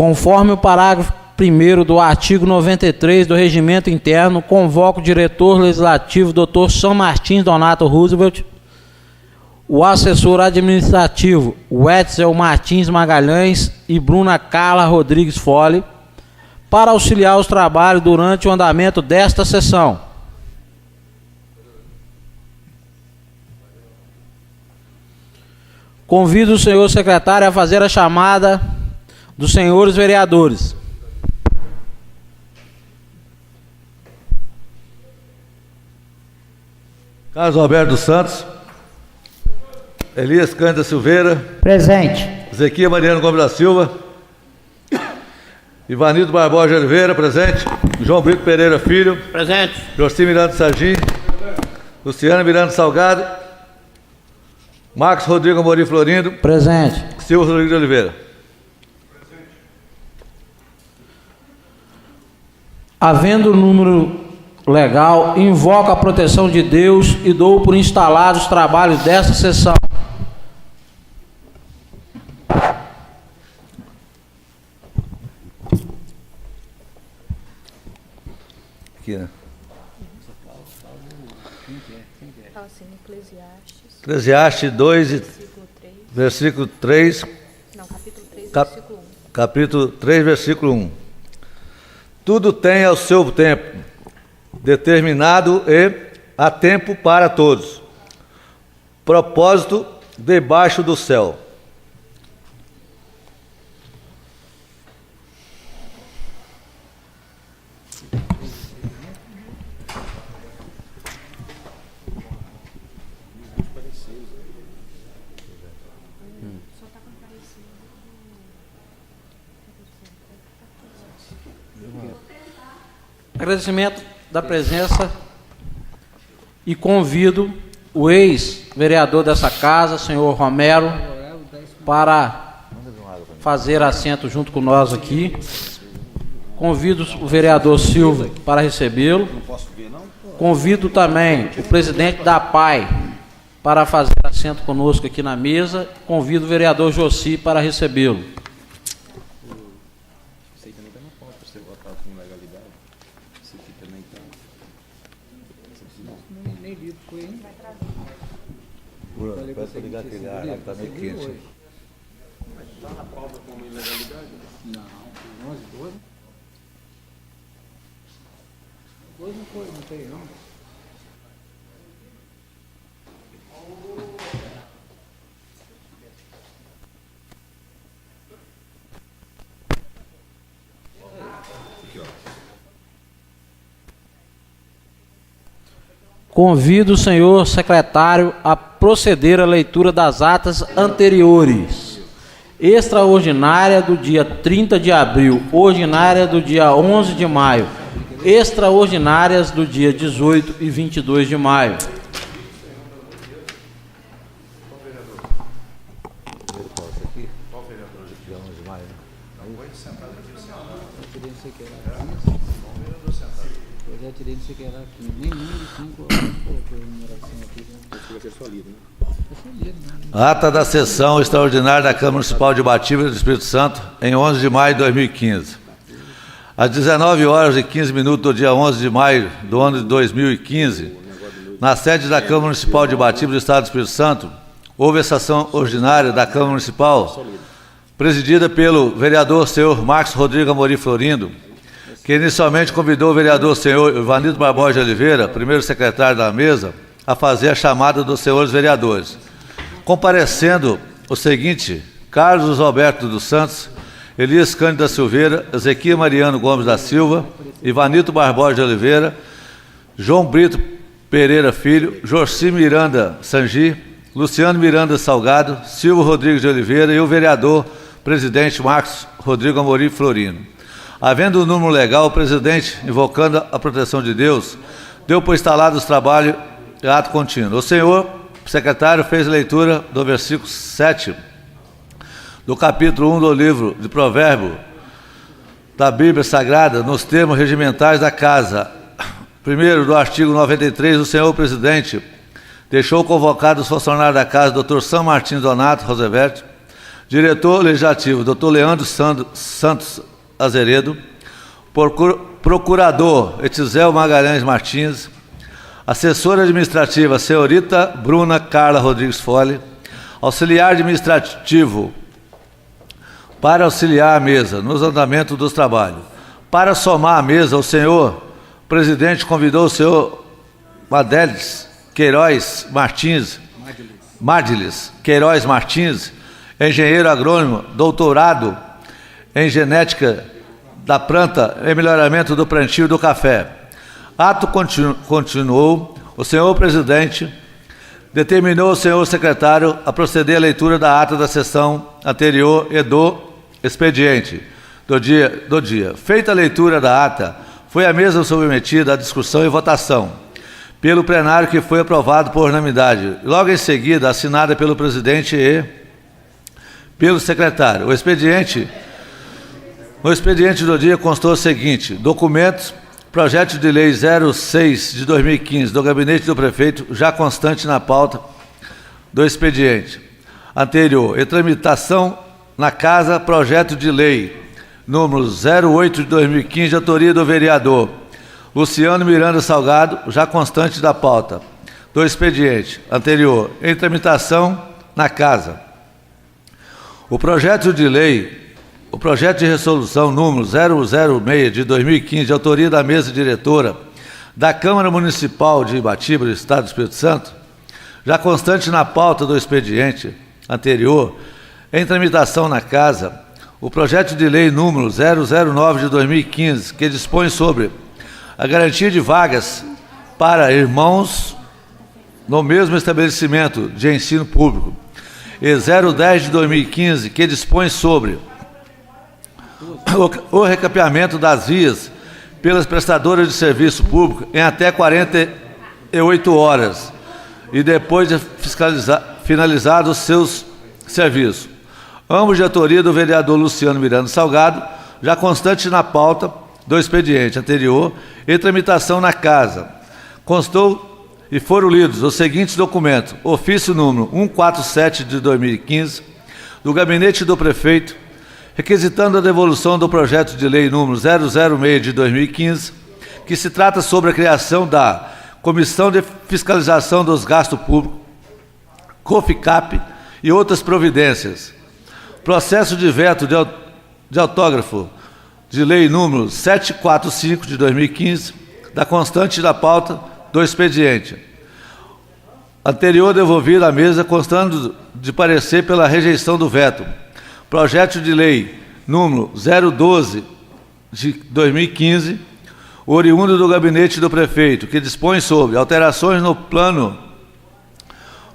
Conforme o parágrafo 1º do artigo 93 do Regimento Interno, convoco o diretor legislativo, Dr. São Martins Donato Roosevelt, o assessor administrativo, Wetzel Martins Magalhães e Bruna Carla Rodrigues Fole, para auxiliar os trabalhos durante o andamento desta sessão. Convido o senhor secretário a fazer a chamada dos senhores vereadores. Carlos Alberto dos Santos. Elias Cândida Silveira. Presente. Zequia Mariano Gomes da Silva. Ivanildo Barbosa de Oliveira, presente. João Brito Pereira Filho. Presente. Joci Miranda Sargim. Luciana Miranda Salgado. Marcos Rodrigo Amorim Florindo. Presente. Silva Rodrigues de Oliveira. Havendo número legal, invoco a proteção de Deus e dou por instalados os trabalhos desta sessão. Aqui, né? Eclesiastes 2, versículo 3. Não, capítulo 3, versículo 1. Capítulo 3, versículo 1. Tudo tem ao seu tempo, determinado e há tempo para todos. Propósito debaixo do céu. Agradecimento da presença e convido o ex-vereador dessa casa, senhor Romero, para fazer assento junto com nós aqui. Convido o vereador Silva para recebê-lo. Convido também o presidente da PAI para fazer assento conosco aqui na mesa. Convido o vereador Joci para recebê-lo. Peço para ligar aquele ar lá que está meio quente. Mas está na pauta como ilegalidade? Não, 11, 12. 12 não foi, não tem não. Convido o senhor secretário a proceder à leitura das atas anteriores. Extraordinária do dia 30 de abril, ordinária do dia 11 de maio, extraordinárias do dia 18 e 22 de maio. Tirei não sei o que era aqui, nenhum dos 5 colocou a numeração aqui. Vai ser só lido, né? Ata da sessão extraordinária da Câmara Municipal de Batíbara do Espírito Santo, em 11 de maio de 2015. Às 19 horas e 15 minutos do dia 11 de maio do ano de 2015, na sede da Câmara Municipal de Batíbara do Estado do Espírito Santo, houve a sessão ordinária da Câmara Municipal, presidida pelo vereador senhor Marcos Rodrigo Amorim Florindo, que inicialmente convidou o vereador senhor Ivanildo Barbosa de Oliveira, primeiro secretário da mesa, a fazer a chamada dos senhores vereadores. Comparecendo o seguinte: Carlos Alberto dos Santos, Elias Cândida Silveira, Zequia Mariano Gomes da Silva, Ivanildo Barbosa de Oliveira, João Brito Pereira Filho, Joci Miranda Sargim, Luciano Miranda Salgado, Silva Rodrigues de Oliveira e o vereador presidente Marcos Rodrigo Amorim Florindo. Havendo o número legal, o presidente, invocando a proteção de Deus, deu por instalado os trabalhos e ato contínuo. O senhor secretário fez a leitura do versículo 7 do capítulo 1 do livro de Provérbios da Bíblia Sagrada, nos termos regimentais da Casa. Primeiro, do artigo 93, o senhor presidente deixou convocados os funcionários da Casa, Dr. São Martins Donato Roosevelt, Diretor Legislativo, Dr. Leandro Santos Azeredo. Procurador, Etizel Magalhães Martins. Assessora administrativa, senhorita Bruna Carla Rodrigues Fole. Auxiliar administrativo, para auxiliar a mesa nos andamentos dos trabalhos. Para somar a mesa, o senhor presidente convidou o senhor Madélis Queiroz Martins, Madilis Queiroz Martins, engenheiro agrônomo, doutorado em genética da planta e melhoramento do plantio do café. Ato continuou, o senhor presidente determinou o senhor secretário a proceder à leitura da ata da sessão anterior e do expediente do dia. Feita a leitura da ata, foi a mesa submetida à discussão e votação pelo plenário, que foi aprovado por unanimidade. Logo em seguida, assinada pelo presidente e pelo secretário. No expediente do dia constou o seguinte: documentos, projeto de lei 06 de 2015 do gabinete do prefeito, já constante na pauta do expediente anterior, e tramitação na casa, projeto de lei número 08 de 2015, de autoria do vereador Luciano Miranda Salgado, já constante da pauta do expediente anterior, em tramitação na casa. O projeto de resolução número 006 de 2015, de autoria da mesa diretora da Câmara Municipal de Ibatiba, do Estado do Espírito Santo, já constante na pauta do expediente anterior, em tramitação na casa, o projeto de lei número 009 de 2015, que dispõe sobre a garantia de vagas para irmãos no mesmo estabelecimento de ensino público, e 010 de 2015, que dispõe sobre o recapeamento das vias pelas prestadoras de serviço público em até 48 horas e depois de finalizados seus serviços. Ambos de autoria do vereador Luciano Miranda Salgado, já constante na pauta do expediente anterior e tramitação na casa. Constou e foram lidos os seguintes documentos: ofício número 147 de 2015, do gabinete do prefeito, requisitando a devolução do projeto de lei número 006 de 2015, que se trata sobre a criação da Comissão de Fiscalização dos Gastos Públicos, COFICAP, e outras providências. Processo de veto de autógrafo de lei número 745 de 2015, da constante da pauta do expediente anterior, devolvido à mesa, constando de parecer pela rejeição do veto. Projeto de lei número 012 de 2015, oriundo do gabinete do prefeito, que dispõe sobre alterações no plano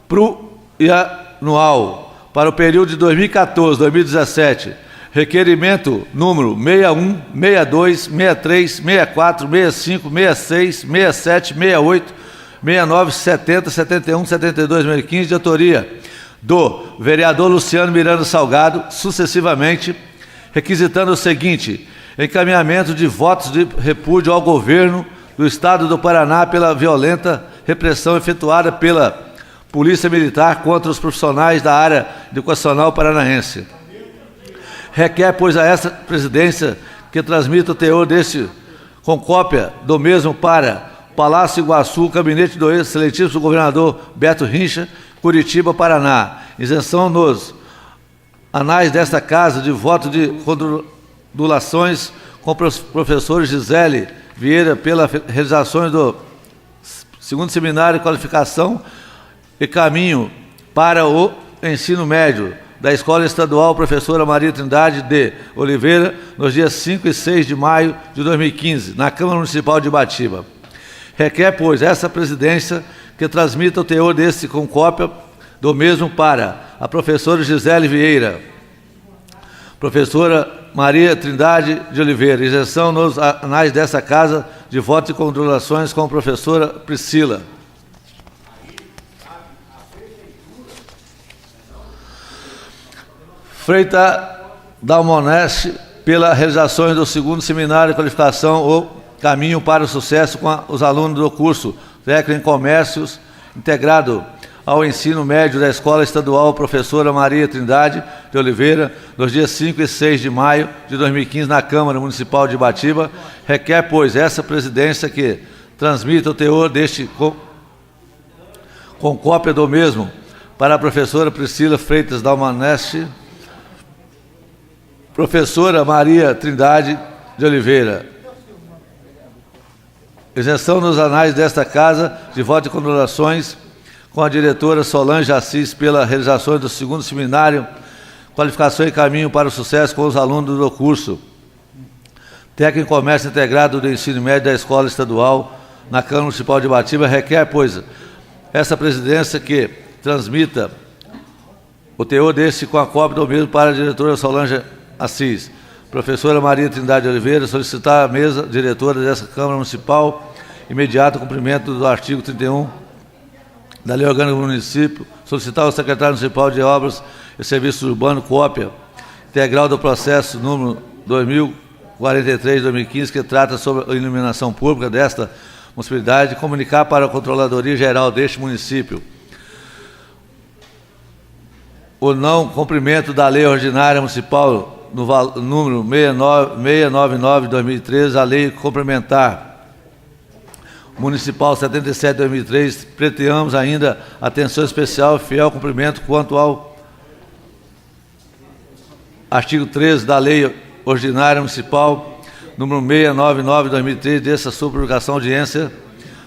plurianual para o período de 2014-2017, requerimento número 61, 62, 63, 64, 65, 66, 67, 68, 69, 70, 71, 72, 2015, de autoria do vereador Luciano Miranda Salgado, sucessivamente, requisitando o seguinte: encaminhamento de votos de repúdio ao governo do Estado do Paraná pela violenta repressão efetuada pela Polícia Militar contra os profissionais da área educacional paranaense. Requer, pois, a essa presidência que transmita o teor deste, com cópia do mesmo, para Palácio Iguaçu, gabinete do excelentíssimo governador Beto Rincha, Curitiba, Paraná. Isenção nos anais desta casa de voto de condulações com os professores Gisele Vieira pela realizações do segundo seminário de qualificação e caminho para o ensino médio da Escola Estadual Professora Maria Trindade de Oliveira, nos dias 5 e 6 de maio de 2015, na Câmara Municipal de Ibatiba. Requer, pois, essa presidência que transmita o teor desse com cópia do mesmo para a professora Gisele Vieira, professora Maria Trindade de Oliveira, isenção nos anais dessa casa de voto e condulações com a professora Priscila. Freita Dalmoneste, pela realização do segundo seminário de qualificação ou caminho para o sucesso com os alunos do curso técnico em comércios, integrado ao ensino médio da Escola Estadual Professora Maria Trindade de Oliveira, nos dias 5 e 6 de maio de 2015, na Câmara Municipal de Ibatiba, requer, pois, essa presidência que transmita o teor deste com cópia do mesmo para a professora Priscila Freitas Dalmaneste, professora Maria Trindade de Oliveira. Isenção nos anais desta Casa de voto e condonações com a diretora Solange Assis pela realização do segundo seminário Qualificação e Caminho para o Sucesso com os alunos do curso Técnico em Comércio Integrado do Ensino Médio da Escola Estadual na Câmara Municipal de Ibatiba, requer, pois, essa presidência que transmita o teor deste com a cópia do mesmo para a diretora Solange Assis. Professora Maria Trindade de Oliveira, solicitar à mesa diretora dessa Câmara Municipal imediato cumprimento do artigo 31 da Lei Orgânica do Município, solicitar ao secretário municipal de Obras e Serviços Urbanos cópia integral do processo número 2043-2015, que trata sobre a iluminação pública desta municipalidade, comunicar para a Controladoria Geral deste município o não cumprimento da Lei Ordinária Municipal no número 699/2013, a Lei Complementar Municipal 77/2003, pleiteamos ainda atenção especial e fiel cumprimento quanto ao artigo 13 da Lei Ordinária Municipal número 699/2003, dessa sua publicação audiência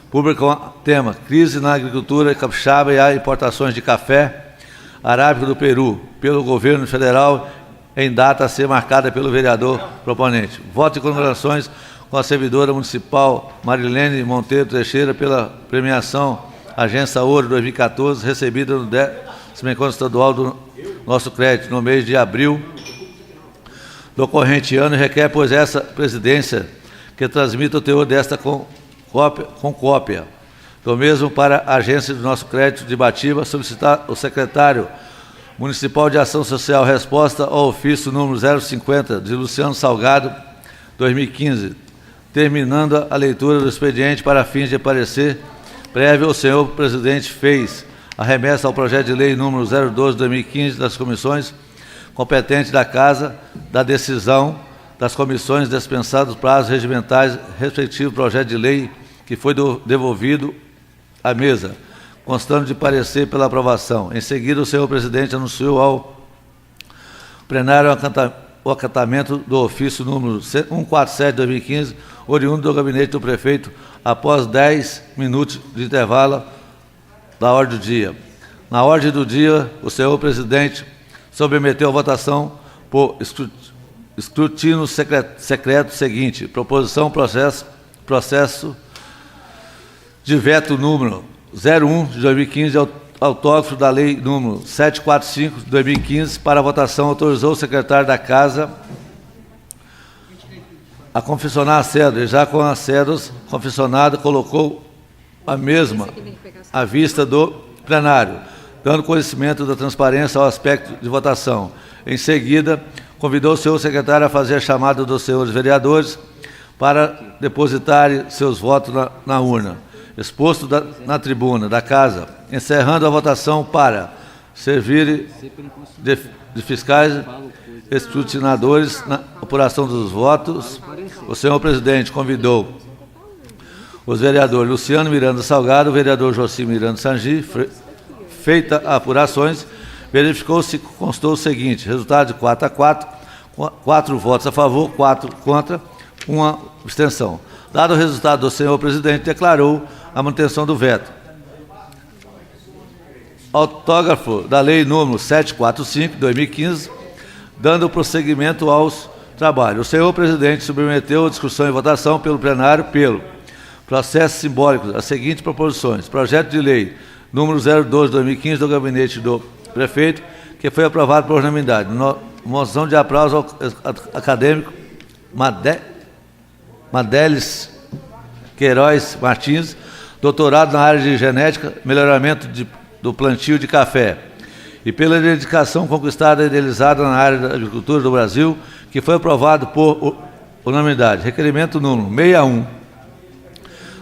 pública com tema Crise na Agricultura Capixaba e as importações de café arábica do Peru pelo Governo Federal, em data a ser marcada pelo vereador proponente. Voto e condenações com a servidora municipal Marilene Monteiro Teixeira pela premiação Agência Ouro 2014, recebida no 10º Encontro Estadual do Nosso Crédito, no mês de abril do corrente ano, e requer, pois, essa presidência que transmita o teor desta com cópia do mesmo para a Agência do Nosso Crédito de Ibatiba, solicitar o secretário Municipal de Ação Social resposta ao ofício número 050 de Luciano Salgado, 2015, terminando a leitura do expediente para fins de parecer prévio, o senhor presidente fez a remessa ao projeto de lei número 012/2015 das comissões competentes da Casa, da decisão das comissões dispensados os prazos regimentais, respectivo projeto de lei que foi devolvido à mesa, constando de parecer pela aprovação. Em seguida, o senhor presidente anunciou ao plenário o acatamento do ofício número 147/2015, oriundo do gabinete do prefeito, após 10 minutos de intervalo da ordem do dia. Na ordem do dia, o senhor presidente submeteu à votação por escrutínio secreto seguinte: proposição processo de veto número 01 de 2015, autógrafo da lei número 745 de 2015, para votação, autorizou o secretário da Casa a confeccionar a cédula, e já com as cédulas confeccionadas, colocou a mesma à vista do plenário, dando conhecimento da transparência ao aspecto de votação. Em seguida, convidou o senhor secretário a fazer a chamada dos senhores vereadores para depositarem seus votos na urna, exposto na tribuna da Casa, encerrando a votação para servir de fiscais escrutinadores na apuração dos votos. O senhor presidente convidou os vereadores Luciano Miranda Salgado, o vereador Joci Miranda Sangi. Feita a apurações, verificou-se que constou o seguinte: resultado de 4-4, 4 votos a favor, 4 contra, 1 abstenção. Dado o resultado, o senhor presidente declarou a manutenção do veto. Autógrafo da lei número 745, 2015, dando prosseguimento aos trabalhos. O senhor presidente submeteu a discussão e votação pelo plenário pelo processo simbólico as seguintes proposições: projeto de lei número 012/2015 do gabinete do prefeito, que foi aprovado por unanimidade. Moção de aplauso ao acadêmico Madeles Queiroz Martins, doutorado na área de genética, melhoramento do plantio de café, e pela dedicação conquistada e idealizada na área da agricultura do Brasil, que foi aprovado por unanimidade. Requerimento número 61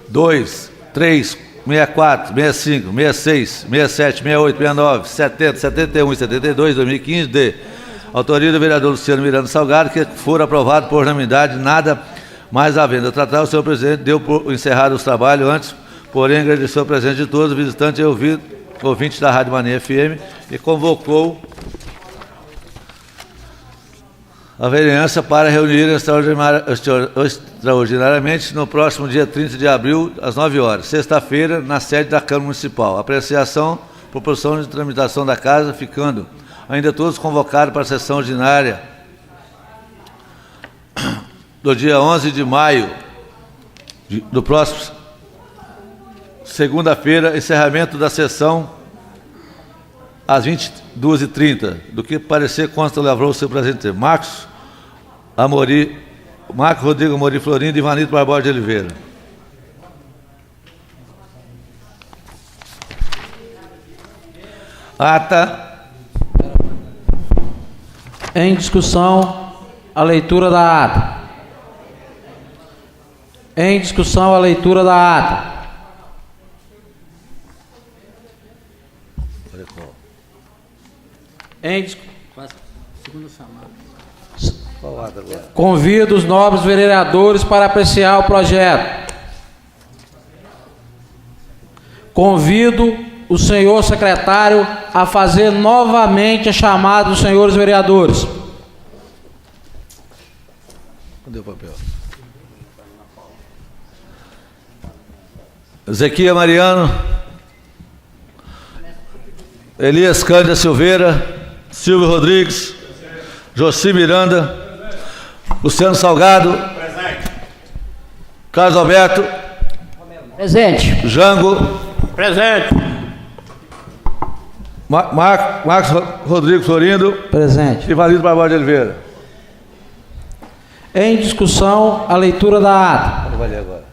239 64, 65, 66, 67, 68, 69, 70, 71 e 72 de 2015, de autoria do vereador Luciano Miranda Salgado, que for aprovado por unanimidade, nada mais havendo. Tratar, o senhor presidente deu por encerrado os trabalhos antes, porém agradeceu a presença de todos os visitantes e ouvintes da Rádio Mania FM e convocou a vereança para reunir extraordinariamente no próximo dia 30 de abril, às 9 horas, sexta-feira, na sede da Câmara Municipal. Apreciação, proporção de tramitação da casa, ficando ainda todos convocados para a sessão ordinária do dia 11 de maio do próximo segunda-feira, encerramento da sessão às 22h30. Do que parecer consta lavrou o seu presidente Marcos Rodrigo Amorim Florindo e Ivanito Barbosa de Oliveira. Ata. Em discussão, a leitura da ata. Em discussão, a leitura da ata. Convido os nobres vereadores para apreciar o projeto. Convido o senhor secretário a fazer novamente a chamada dos senhores vereadores. Cadê o papel? Ezequiel Mariano, Elias Cândida Silveira, Silvio Rodrigues, Joci Miranda, Luciano Salgado, presente. Carlos Alberto, Presente. Jango, Presente. Marcos Rodrigo Florindo, Presente. e Ivanito Barbosa de Oliveira. Em discussão, a leitura da ata. Vai ler agora.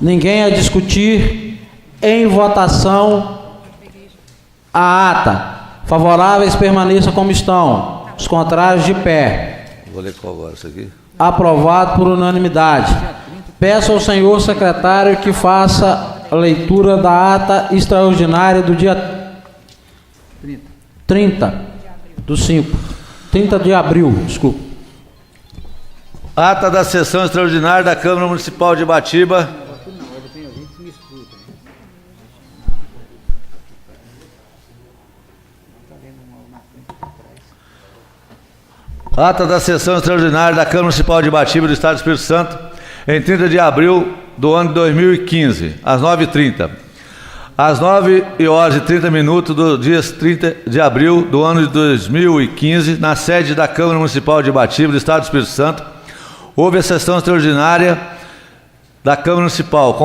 Ninguém a discutir. Em votação, a ata. Favoráveis permaneçam como estão. Os contrários de pé. Vou ler qual agora, isso aqui? Aprovado por unanimidade. Peço ao senhor secretário que faça a leitura da ata extraordinária do dia 30 do 5. 30 de abril, desculpa. Ata da sessão extraordinária da Câmara Municipal de Ibatiba. Ata da sessão extraordinária da Câmara Municipal de Ibatiba do Estado do Espírito Santo, em 30 de abril do ano de 2015, às 9h30. Às 9h30 do dia 30 de abril do ano de 2015, na sede da Câmara Municipal de Ibatiba do Estado do Espírito Santo, houve a sessão extraordinária da Câmara Municipal,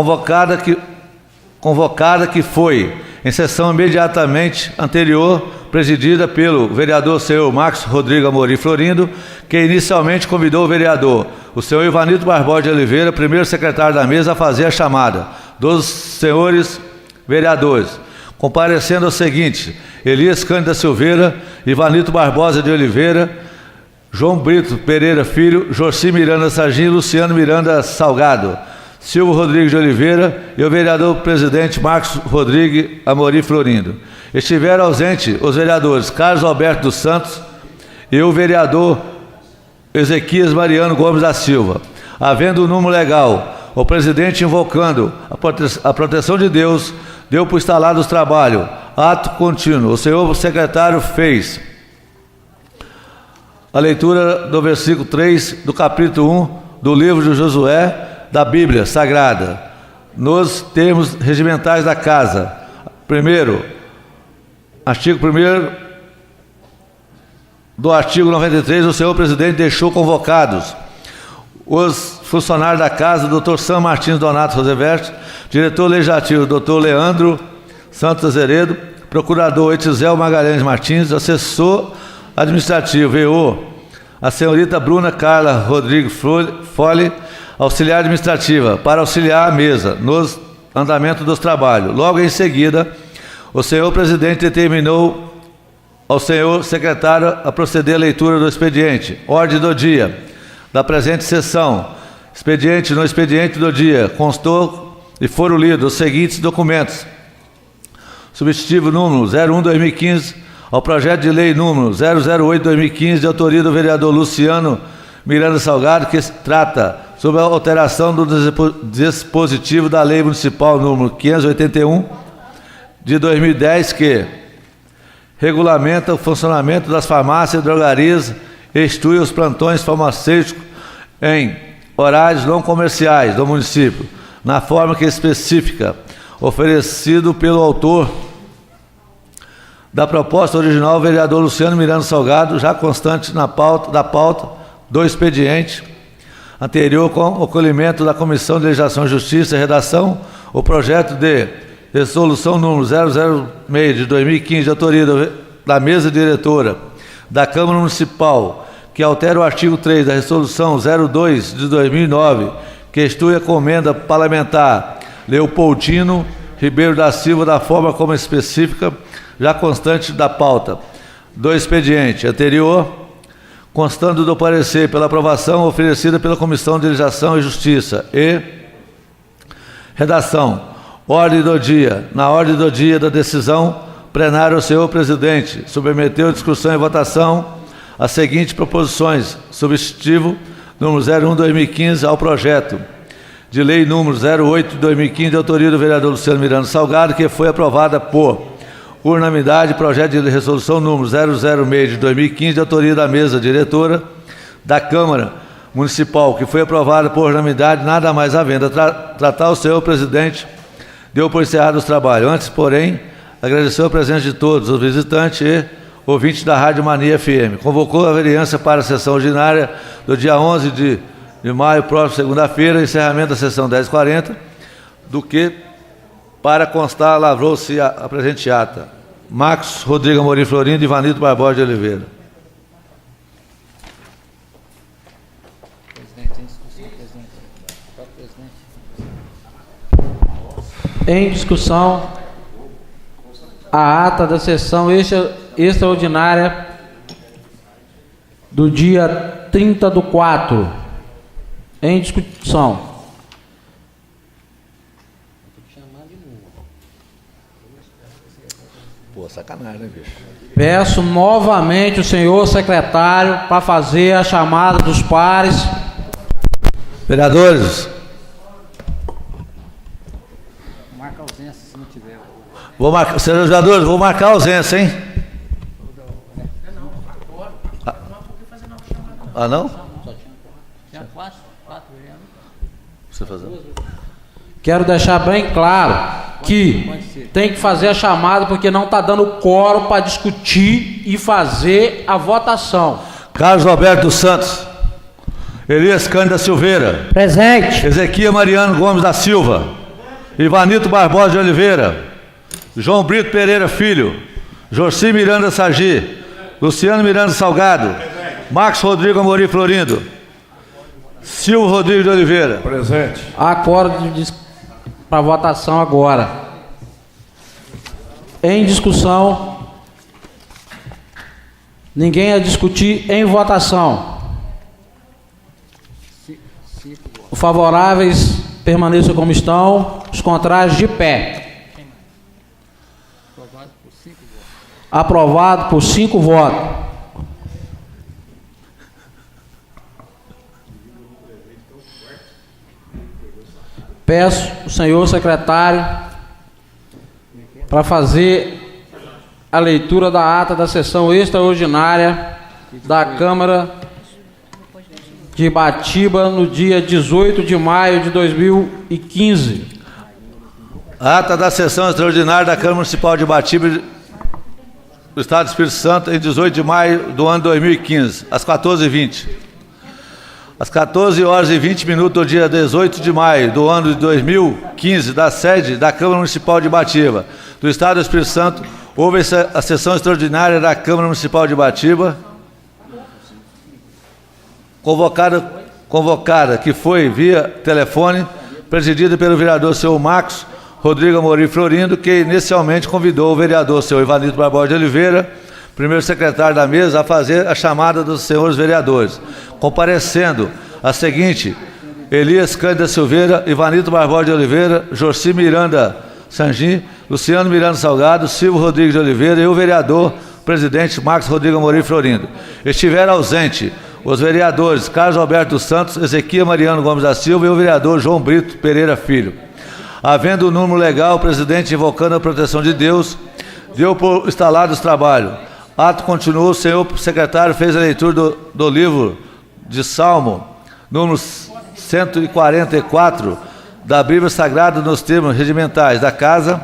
convocada que foi em sessão imediatamente anterior, presidida pelo vereador senhor Marcos Rodrigo Amorim Florindo, que inicialmente convidou o vereador, o senhor Ivanito Barbosa de Oliveira, primeiro secretário da mesa, a fazer a chamada dos senhores vereadores, comparecendo ao seguinte: Elias Cândida Silveira, Ivanito Barbosa de Oliveira, João Brito Pereira Filho, Joci Miranda Sarginho, Luciano Miranda Salgado, Silvio Rodrigues de Oliveira e o vereador presidente Marcos Rodrigo Amorim Florindo. Estiveram ausentes os vereadores Carlos Alberto dos Santos e o vereador Ezequias Mariano Gomes da Silva. Havendo o número legal, o presidente, invocando a proteção de Deus, deu por instalado os trabalhos. Ato contínuo. O senhor secretário fez a leitura do versículo 3 do capítulo 1 do livro de Josué, da Bíblia Sagrada, nos termos regimentais da casa. Primeiro, artigo 1º do artigo 93, o senhor presidente deixou convocados os funcionários da casa, Dr. Sam Martins Donato Roosevelt, diretor legislativo, Dr. Leandro Santos Azeredo, procurador Etizel Magalhães Martins, assessor administrativo, VO, a senhorita Bruna Carla Rodrigues Fole, auxiliar administrativa, para auxiliar a mesa nos andamentos dos trabalhos. Logo em seguida, o senhor presidente determinou ao senhor secretário a proceder à leitura do expediente. Ordem do dia da presente sessão. No expediente do dia constou e foram lidos os seguintes documentos. Substitutivo número 01/2015 ao projeto de lei número 008/2015, de autoria do vereador Luciano Miranda Salgado, que trata sobre a alteração do dispositivo da lei municipal número 581 de 2010, que regulamenta o funcionamento das farmácias e drogarias e institui os plantões farmacêuticos em horários não comerciais do município, na forma que especifica, oferecido pelo autor da proposta original, o vereador Luciano Miranda Salgado, já constante da pauta do expediente anterior, com o acolhimento da Comissão de Legislação e Justiça e Redação, o projeto de resolução número 006 de 2015, de autoria da mesa diretora da Câmara Municipal, que altera o artigo 3 da resolução 02 de 2009, que institui a comenda parlamentar Leopoldino Ribeiro da Silva, da forma como específica, já constante da pauta do expediente anterior, constando do parecer pela aprovação oferecida pela Comissão de Legislação e Justiça e redação. Ordem do dia. Na ordem do dia da decisão plenária, o senhor presidente submeteu a discussão e votação as seguintes proposições. Substitutivo número 01/2015 ao projeto de lei número 08/2015, de autoria do vereador Luciano Miranda Salgado, que foi aprovada por unanimidade. Projeto de resolução número 006 de 2015, de autoria da mesa diretora da Câmara Municipal, que foi aprovada por unanimidade. Nada mais havendo a tratar, o senhor presidente deu por encerrado os trabalhos. Antes, porém, agradeceu a presença de todos os visitantes e ouvintes da Rádio Mania FM. Convocou a vereança para a sessão ordinária do dia 11 de maio, próximo segunda-feira, encerramento da sessão 10h40, do que, para constar, lavrou-se a presente ata. Marcos Rodrigo Amorim Florindo e Ivanildo Barbosa de Oliveira. Em discussão, a ata da sessão extraordinária do dia 30/4. Em discussão. Pô, sacanagem, né, bicho? Peço novamente o senhor secretário para fazer a chamada dos pares. Vereadores, Marca ausência se não tiver. senhores vereadores, vou marcar a ausência, hein? Ah, não? Tinha quatro vereadores. Você fazer? Quero deixar bem claro que tem que fazer a chamada porque não está dando quórum para discutir e fazer a votação. Carlos Roberto dos Santos. Elias Cândida Silveira. Presente. Ezequiel Mariano Gomes da Silva. Ivanildo Barbosa de Oliveira. João Brito Pereira Filho. Jorci Miranda Sagi. Luciano Miranda Salgado. Marcos Rodrigo Amorim Florindo. Silvio Rodrigo de Oliveira. Presente. Acordo para votação agora. Em discussão. Ninguém a discutir em votação. Os favoráveis permaneçam como estão. Os contrários de pé. Aprovado por 5 votos. Peço o senhor secretário para fazer a leitura da ata da sessão extraordinária da Câmara de Ibatiba no dia 18 de maio de 2015. Ata da sessão extraordinária da Câmara Municipal de Ibatiba do Estado do Espírito Santo, em 18 de maio do ano 2015, às 14h20. Às 14h20 do dia 18 de maio do ano de 2015, da sede da Câmara Municipal de Ibatiba do Estado do Espírito Santo, houve a sessão extraordinária da Câmara Municipal de Ibatiba, convocada, que foi via telefone, presidida pelo vereador senhor Marcos Rodrigo Amorim Florindo, que inicialmente convidou o vereador senhor Ivanildo Barbosa de Oliveira, primeiro secretário da mesa, a fazer a chamada dos senhores vereadores, comparecendo a seguinte Elias Cândido Silveira, Ivanildo Barbosa de Oliveira, Jorci Miranda Sangin, Luciano Miranda Salgado, Silvio Rodrigues de Oliveira e o vereador presidente Marcos Rodrigo Amorim Florindo. Estiveram ausentes os vereadores Carlos Alberto dos Santos, Ezequiel Mariano Gomes da Silva e o vereador João Brito Pereira Filho. Havendo o número legal, o presidente, invocando a proteção de Deus, deu por instalados trabalho. Ato continuou, o senhor secretário fez a leitura do livro de Salmo, número 144, da Bíblia Sagrada nos termos regimentais da Casa.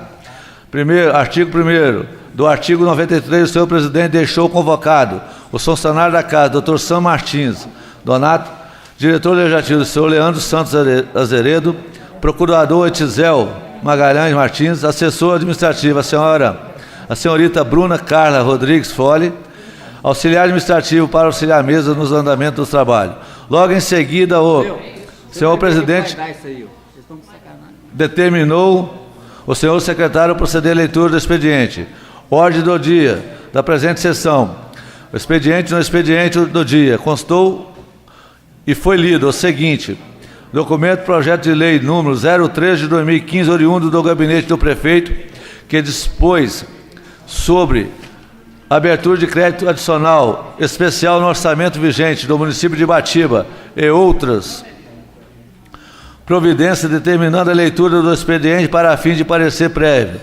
Artigo 1º, do artigo 93, o senhor presidente deixou convocado o funcionário da Casa, doutor Sam Martins Donato, diretor legislativo, o senhor Leandro Santos Azeredo, procurador Etizel Magalhães Martins, assessor administrativo, a senhorita Bruna Carla Rodrigues Fole, auxiliar administrativo para auxiliar a mesa nos andamentos do trabalho. Logo em seguida, o senhor presidente determinou o senhor secretário proceder à leitura do expediente. Ordem do dia da presente sessão. O expediente no expediente do dia constou e foi lido o seguinte: documento projeto de lei número 03 de 2015, oriundo do gabinete do prefeito, que dispôs sobre abertura de crédito adicional especial no orçamento vigente do município de Ibatiba e outras providências, determinando a leitura do expediente para fim de parecer prévio.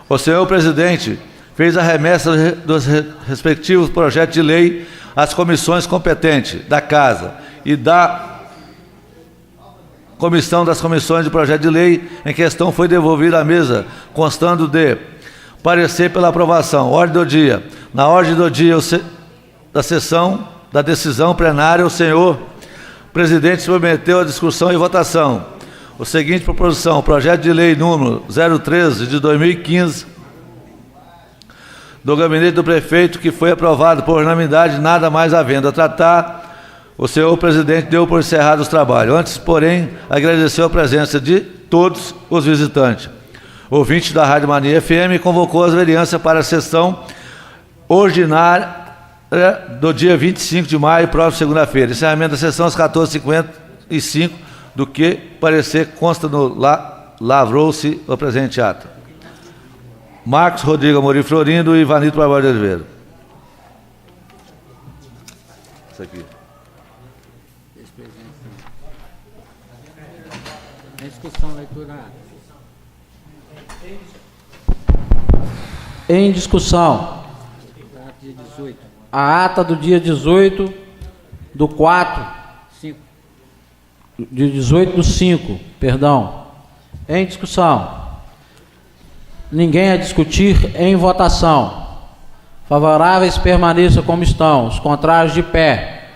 O senhor presidente fez a remessa dos respectivos projetos de lei às comissões competentes da Casa e da comissão das comissões de projeto de lei em questão foi devolvida à mesa, constando de parecer pela aprovação. Ordem do dia. Na ordem do dia da sessão da decisão plenária, o senhor presidente submeteu a discussão e votação o seguinte proposição: projeto de lei número 013 de 2015 do gabinete do prefeito, que foi aprovado por unanimidade, nada mais havendo a tratar, o senhor presidente deu por encerrado os trabalhos. Antes, porém, agradeceu a presença de todos os visitantes. Ouvinte da Rádio Mania FM, convocou as vereanças para a sessão ordinária do dia 25 de maio, próxima segunda-feira. Encerramento da sessão às 14h55, do que parecer consta no lavrou-se o presente ato. Marcos Rodrigo Amorim Florindo e Ivanildo Barbosa de Oliveira. Isso aqui. Em discussão, leitura. Em discussão. A ata do dia 18 do 4. 5. De 18 do 5, perdão. Em discussão. Ninguém a discutir, em votação. Favoráveis permaneçam como estão, os contrários de pé.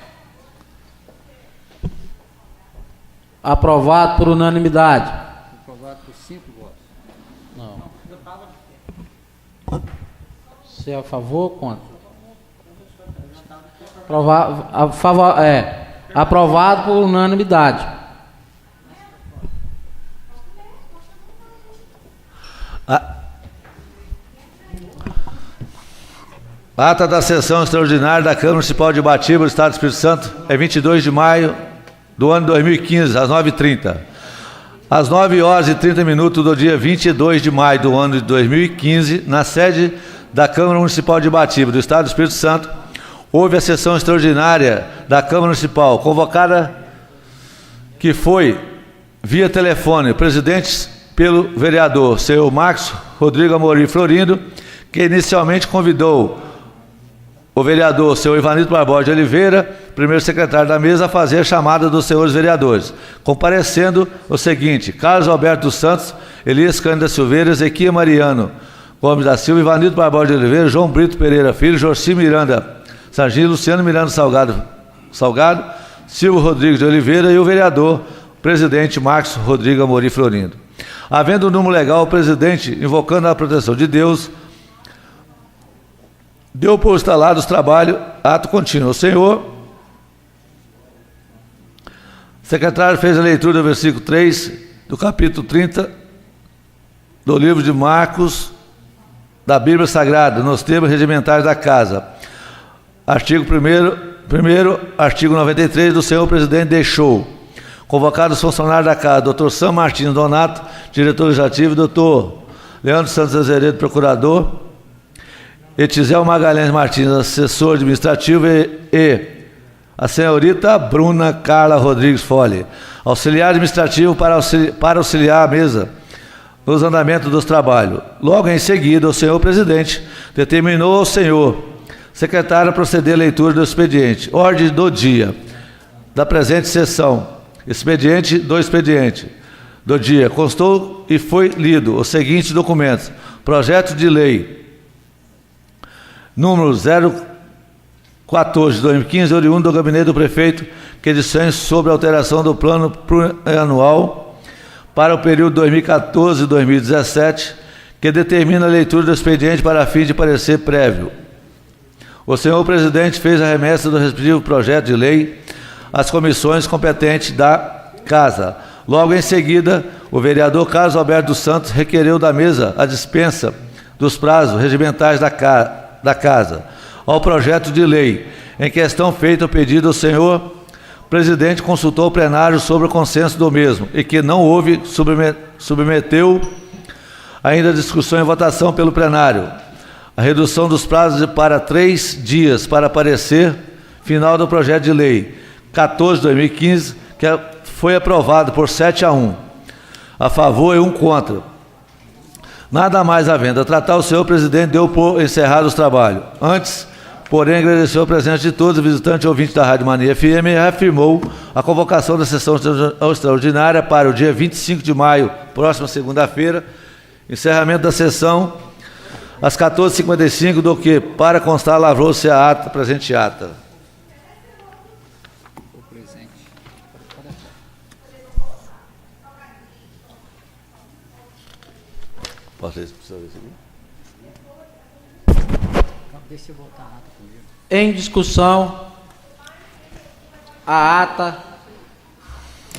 Aprovado por unanimidade. Aprovado por 5 votos. Não. Se é a favor ou contra? Aprovado por unanimidade. A ata da sessão extraordinária da Câmara Municipal de Ibatiba, do Estado do Espírito Santo, é 22 de maio do ano 2015, às 9h30. Às 9h30 do dia 22 de maio do ano de 2015, na sede da Câmara Municipal de Ibatiba, do Estado do Espírito Santo, houve a sessão extraordinária da Câmara Municipal, convocada, que foi via telefone, presidente pelo vereador senhor Marcos Rodrigo Amorim Florindo, que inicialmente convidou o vereador senhor Ivanildo Barbosa de Oliveira, primeiro secretário da mesa, a fazer a chamada dos senhores vereadores, comparecendo o seguinte: Carlos Alberto dos Santos, Elias Cândido Silveira, Ezequiel Mariano Gomes da Silva, Ivanildo Barbosa de Oliveira, João Brito Pereira Filho, Jorci Miranda Sangin, Luciano Miranda Salgado, Silvio Rodrigues de Oliveira e o vereador presidente Marcos Rodrigo Amorim Florindo. Havendo o número legal, o presidente, invocando a proteção de Deus, deu por instalados trabalho, ato contínuo. O senhor secretário fez a leitura do versículo 3 do capítulo 30 do livro de Marcos, da Bíblia Sagrada, nos termos regimentais da Casa. Artigo 1º, artigo 93, do senhor presidente deixou Convocados os funcionários da Casa, Dr. Sam Martins Donato, diretor legislativo, Dr. Leandro Santos Azeredo, procurador, Etizel Magalhães Martins, assessor administrativo, e a senhorita Bruna Carla Rodrigues Fole, auxiliar administrativo para auxiliar a mesa nos andamentos dos trabalhos. Logo em seguida, o senhor presidente determinou ao senhor secretário a proceder à leitura do expediente. Ordem do dia da presente sessão. Expediente do dia. Constou e foi lido os seguintes documentos. Projeto de lei número 014 de 2015, oriundo do gabinete do prefeito, que dispõe sobre a alteração do plano plurianual para o período 2014-2017, que determina a leitura do expediente para fim de parecer prévio. O senhor presidente fez a remessa do respectivo projeto de lei às comissões competentes da Casa. Logo em seguida, o vereador Carlos Alberto dos Santos requereu da mesa a dispensa dos prazos regimentais da Casa ao projeto de lei. Em questão feita o pedido, o senhor presidente consultou o plenário sobre o consenso do mesmo e que não houve, submeteu ainda a discussão e votação pelo plenário. A redução dos prazos para 3 dias para parecer final do projeto de lei 14 de 2015, que foi aprovado por 7-1, a favor e 1 contra. Nada mais havendo a tratar, o senhor presidente deu por encerrado os trabalhos. Antes, porém, agradeceu a presença de todos os visitantes e ouvintes da Rádio Mania FM e reafirmou a convocação da sessão extraordinária para o dia 25 de maio, próxima segunda-feira, encerramento da sessão às 14h55, do que, para constar, lavrou-se a ata, presente ata. Posso ver se precisa ver isso aqui? Deixa eu voltar a ata primeiro. Em discussão, a ata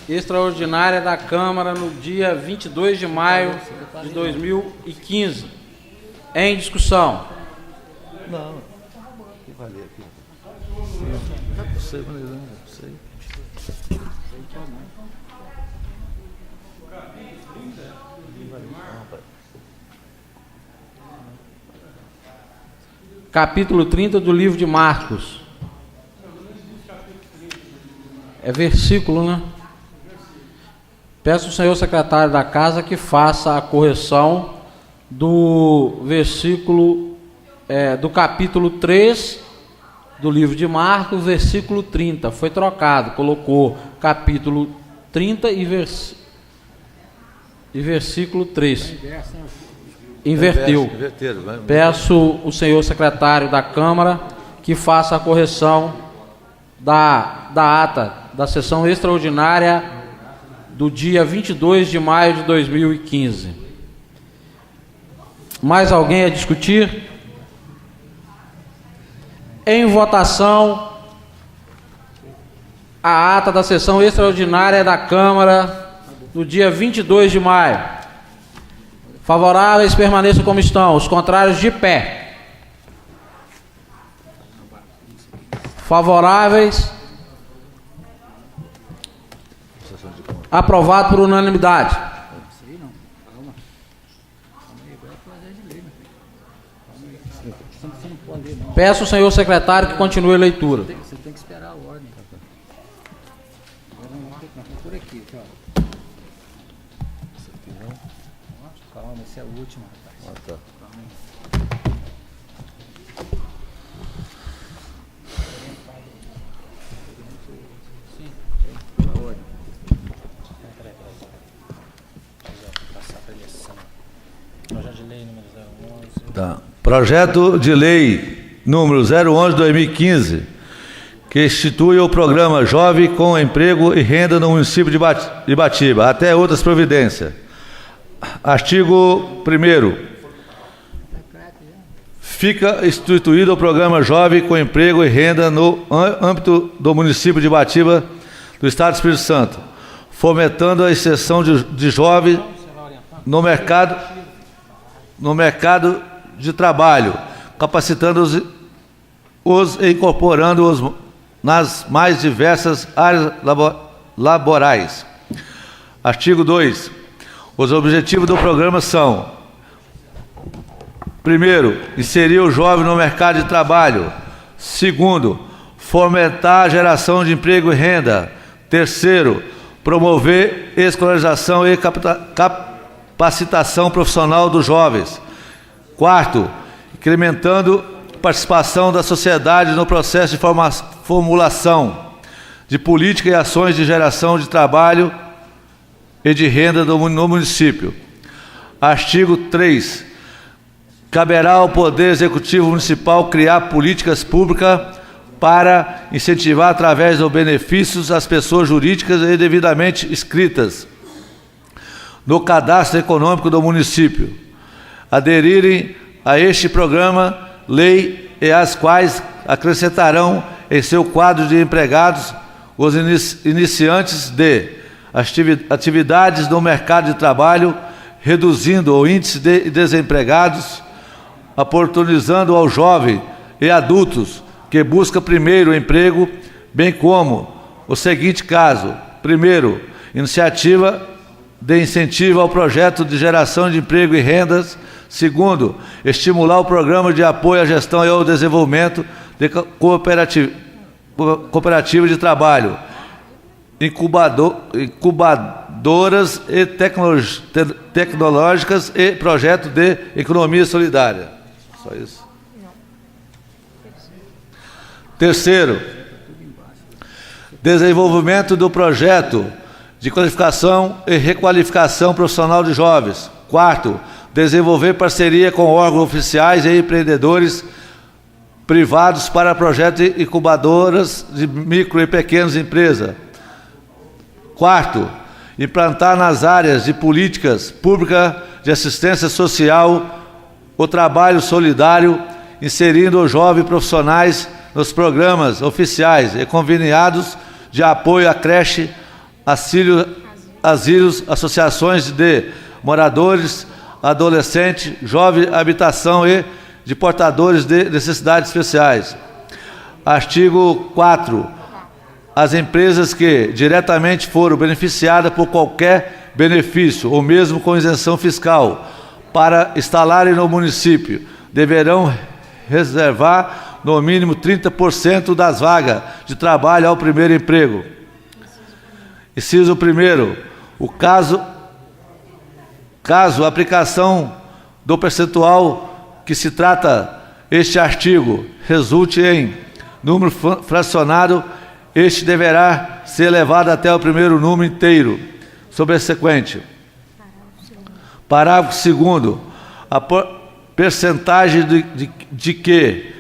extraordinária da Câmara no dia 22 de maio de 2015. Em discussão. Não, que valer aqui. Não sei, não sei. Capítulo 30 do livro de Marcos. É versículo, né? Peço ao senhor secretário da Casa que faça a correção do versículo, do capítulo 3 do livro de Marcos, versículo 30. Foi trocado, colocou capítulo 30 e versículo 3. Inverteu. Peço o senhor secretário da Câmara que faça a correção da ata da sessão extraordinária do dia 22 de maio de 2015. Mais alguém a discutir? Em votação, a ata da sessão extraordinária da Câmara do dia 22 de maio. Favoráveis permaneçam como estão, os contrários de pé. Favoráveis. Aprovado por unanimidade. Peço ao senhor secretário que continue a leitura. Você tem que esperar a ordem. Por aqui, ó. Calma, esse é o último, rapaz. Tá. Sim, a ordem. Peraí. Passar para a eleição. Projeto de lei número 011. Tá. Projeto de lei número 011/2015, que institui o programa Jovem com Emprego e Renda no município de Ibatiba, até outras providências. Artigo 1º. Fica instituído o programa Jovem com Emprego e Renda no âmbito do município de Ibatiba, do Estado do Espírito Santo, fomentando a inserção de jovens no mercado de trabalho, capacitando-os e incorporando-os nas mais diversas áreas laborais. Artigo 2. Os objetivos do programa são: primeiro, inserir o jovem no mercado de trabalho. Segundo, fomentar a geração de emprego e renda. Terceiro, promover escolarização e capacitação profissional dos jovens. Quarto, incrementando a participação da sociedade no processo de formulação de política e ações de geração de trabalho e de renda no município. Artigo 3. Caberá ao Poder Executivo Municipal criar políticas públicas para incentivar, através dos benefícios, as pessoas jurídicas e devidamente inscritas no cadastro econômico do município aderirem a este programa, lei, e as quais acrescentarão em seu quadro de empregados os iniciantes de atividades no mercado de trabalho, reduzindo o índice de desempregados, oportunizando ao jovem e adultos que busca primeiro emprego, bem como o seguinte caso: primeiro, iniciativa de incentivo ao projeto de geração de emprego e rendas. Segundo, estimular o programa de apoio à gestão e ao desenvolvimento de cooperativa de trabalho, incubadoras e tecnológicas e projeto de economia solidária. Só isso. Terceiro, desenvolvimento do projeto de qualificação e requalificação profissional de jovens. Quarto, desenvolver parceria com órgãos oficiais e empreendedores privados para projetos de incubadoras de micro e pequenas empresas. Quarto, implantar nas áreas de políticas públicas de assistência social o trabalho solidário, inserindo os jovens profissionais nos programas oficiais e conveniados de apoio à creche, asilos, associações de moradores, adolescentes, jovem habitação e de portadores de necessidades especiais. Artigo 4. As empresas que diretamente foram beneficiadas por qualquer benefício, ou mesmo com isenção fiscal, para instalarem no município, deverão reservar no mínimo 30% das vagas de trabalho ao primeiro emprego. Inciso 1º. O caso a aplicação do percentual que se trata este artigo resulte em número fracionado, este deverá ser elevado até o primeiro número inteiro subsequente. Parágrafo 2º. A percentagem de que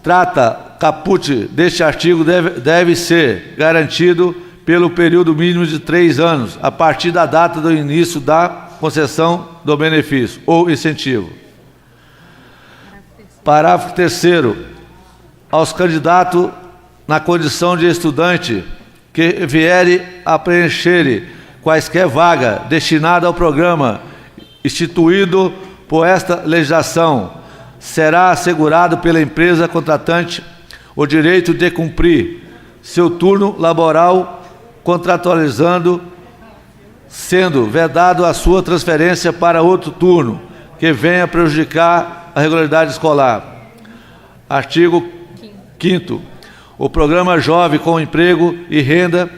trata caput deste artigo deve ser garantido pelo período mínimo de 3 anos, a partir da data do início da concessão do benefício ou incentivo. Parágrafo 3º. Aos candidatos na condição de estudante que vierem a preencher quaisquer vaga destinada ao programa instituído por esta legislação, será assegurado pela empresa contratante o direito de cumprir seu turno laboral contratualizando, sendo vedado a sua transferência para outro turno que venha prejudicar a regularidade escolar. Artigo 5º. O programa Jovem com Emprego e Renda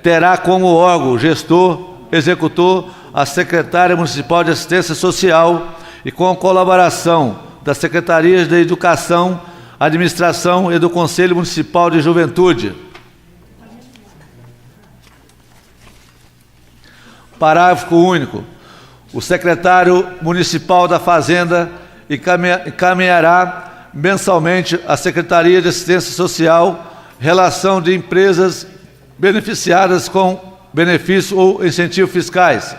terá como órgão gestor, executor, a Secretaria Municipal de Assistência Social e com colaboração das Secretarias de Educação, Administração e do Conselho Municipal de Juventude. Parágrafo único. O secretário municipal da Fazenda encaminhará mensalmente à Secretaria de Assistência Social relação de empresas beneficiadas com benefício ou incentivos fiscais.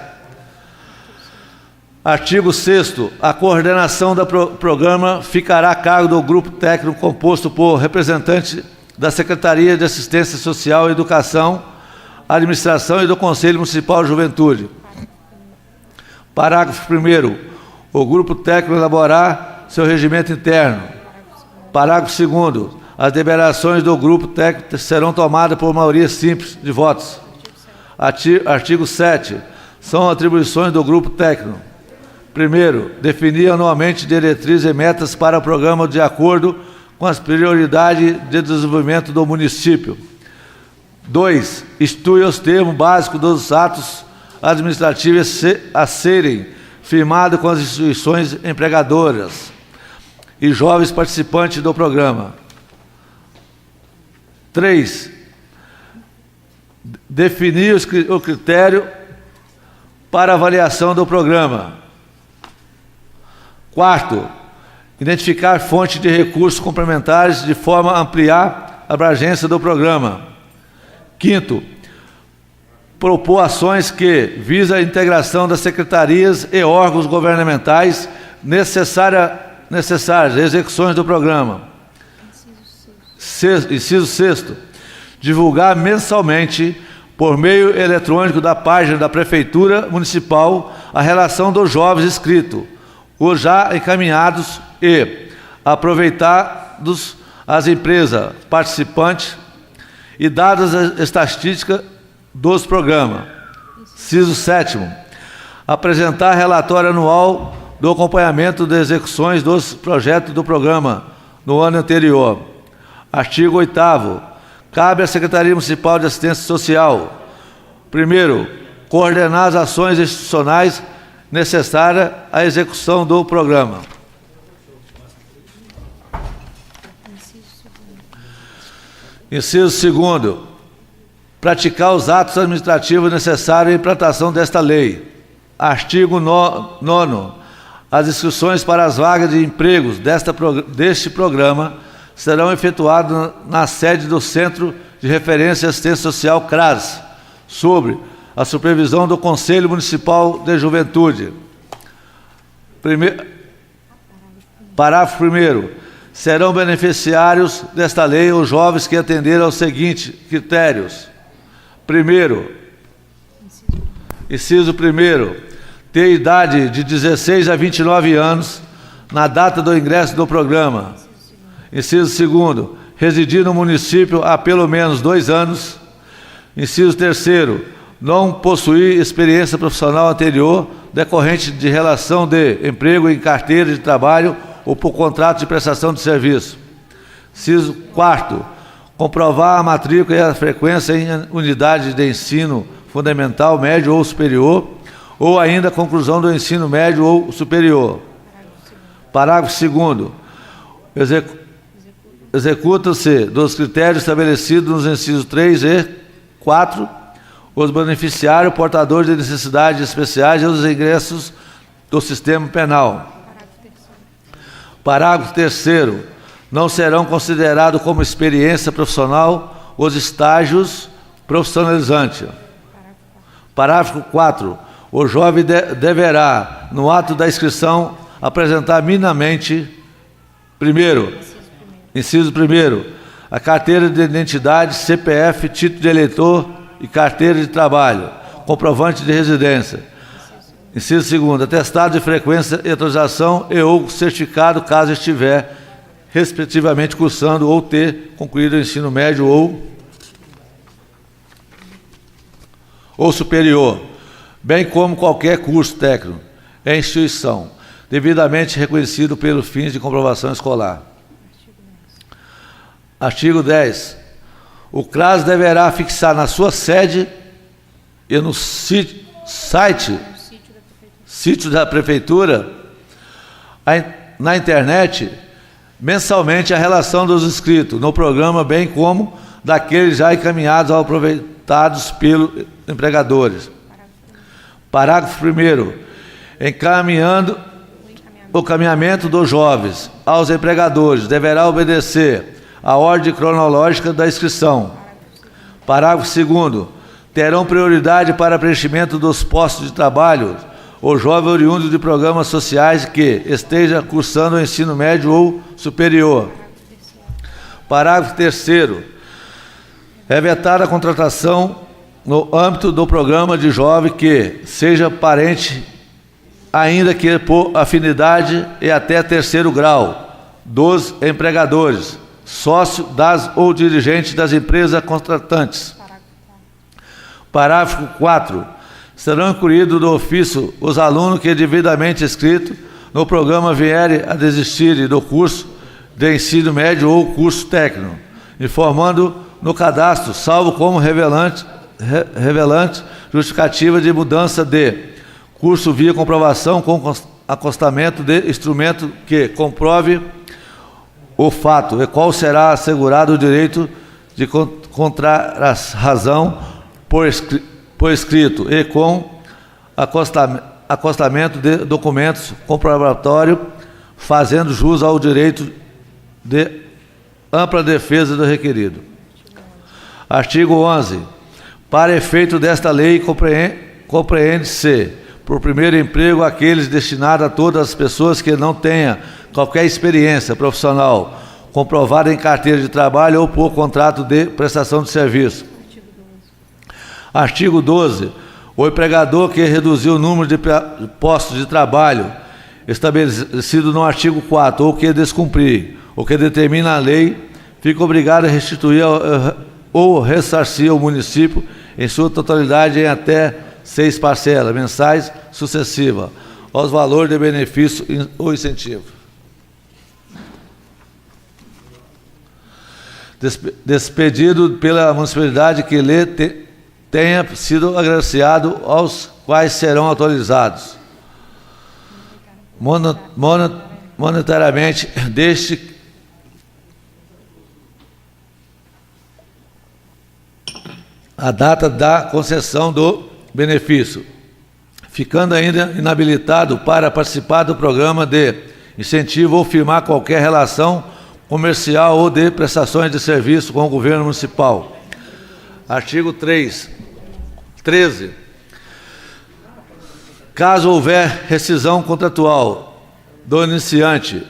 Artigo 6º. A coordenação do programa ficará a cargo do grupo técnico composto por representantes da Secretaria de Assistência Social e Educação, Administração e do Conselho Municipal de Juventude. Parágrafo 1º. O grupo técnico elaborará seu regimento interno. Parágrafo 2º. As deliberações do grupo técnico serão tomadas por maioria simples de votos. Artigo 7. São atribuições do grupo técnico. Primeiro, definir anualmente diretrizes e metas para o programa de acordo com as prioridades de desenvolvimento do município. 2. Institui os termos básicos dos atos administrativos a serem firmados com as instituições empregadoras e jovens participantes do programa. 3. Definir o critério para avaliação do programa. 4. Identificar fontes de recursos complementares de forma a ampliar a abrangência do programa. 5. Propor ações que visam a integração das secretarias e órgãos governamentais necessárias às execuções do programa. Inciso 6. Divulgar mensalmente, por meio eletrônico da página da Prefeitura Municipal, a relação dos jovens inscritos, os já encaminhados e aproveitados as empresas participantes e dadas as estatísticas dos programas. Inciso 7. Apresentar relatório anual do acompanhamento das execuções dos projetos do programa no ano anterior. Artigo 8º. Cabe à Secretaria Municipal de Assistência Social, primeiro, coordenar as ações institucionais necessárias à execução do programa. Inciso 2º. Praticar os atos administrativos necessários à implantação desta lei. Artigo 9º. As inscrições para as vagas de empregos deste programa serão efetuadas na sede do Centro de Referência e Assistência Social CRAS, sobre a supervisão do Conselho Municipal de Juventude. Parágrafo 1º. Serão beneficiários desta lei os jovens que atenderem aos seguintes critérios. Primeiro, inciso 1º, ter idade de 16 a 29 anos na data do ingresso do programa. Inciso 2º, residir no município há pelo menos 2 anos. Inciso 3º, não possuir experiência profissional anterior decorrente de relação de emprego em carteira de trabalho ou por contrato de prestação de serviço. Inciso 4º, comprovar a matrícula e a frequência em unidade de ensino fundamental, médio ou superior, ou ainda a conclusão do ensino médio ou superior. Parágrafo 2º. Executam-se dos critérios estabelecidos nos incisos 3 e 4 os beneficiários portadores de necessidades especiais e os ingressos do sistema penal. Parágrafo 3º. Não serão considerados como experiência profissional os estágios profissionalizantes. Parágrafo 4º. O jovem deverá, no ato da inscrição, apresentar minimamente, primeiro, inciso 1º, a carteira de identidade, CPF, título de eleitor e carteira de trabalho, comprovante de residência. Inciso 2º, atestado de frequência e atualização e ou certificado, caso estiver, respectivamente, cursando ou ter concluído o ensino médio ou superior, bem como qualquer curso técnico em instituição, devidamente reconhecido pelos fins de comprovação escolar. Artigo 10. O CRAS deverá fixar na sua sede e no sítio da Prefeitura, na internet, mensalmente a relação dos inscritos no programa, bem como daqueles já encaminhados ou aproveitados pelos empregadores. Parágrafo 1º. O encaminhamento dos jovens aos empregadores deverá obedecer à ordem cronológica da inscrição. Parágrafo 2º. Terão prioridade para preenchimento dos postos de trabalho os jovens oriundos de programas sociais que esteja cursando o ensino médio ou superior. Parágrafo 3º. É vetada a contratação no âmbito do programa de jovem que seja parente, ainda que por afinidade e até 3º grau, dos empregadores, sócio das ou dirigente das empresas contratantes. Parágrafo 4. Serão incluídos no ofício os alunos que devidamente inscritos no programa vierem a desistir do curso de ensino médio ou curso técnico, informando no cadastro, salvo como revelante justificativa de mudança de curso via comprovação com acostamento de instrumento que comprove o fato, e qual será assegurado o direito de contrarrazão por escrito e com acostamento de documentos comprobatórios, fazendo jus ao direito de ampla defesa do requerido. Artigo 11. Para efeito desta lei, compreende-se por primeiro emprego aqueles destinados a todas as pessoas que não tenham qualquer experiência profissional comprovada em carteira de trabalho ou por contrato de prestação de serviço. Artigo 12. O empregador que reduziu o número de postos de trabalho estabelecido no artigo 4 ou que descumprir o que determina a lei, fica obrigado a restituir ou ressarcir ao município em sua totalidade em até 6 parcelas mensais sucessivas aos valores de benefício ou incentivo. Despedido pela municipalidade que lhe tenha sido agraciado, aos quais serão atualizados monetariamente deste a data da concessão do benefício, ficando ainda inabilitado para participar do programa de incentivo ou firmar qualquer relação comercial ou de prestações de serviço com o governo municipal. Artigo 13. Caso houver rescisão contratual do iniciante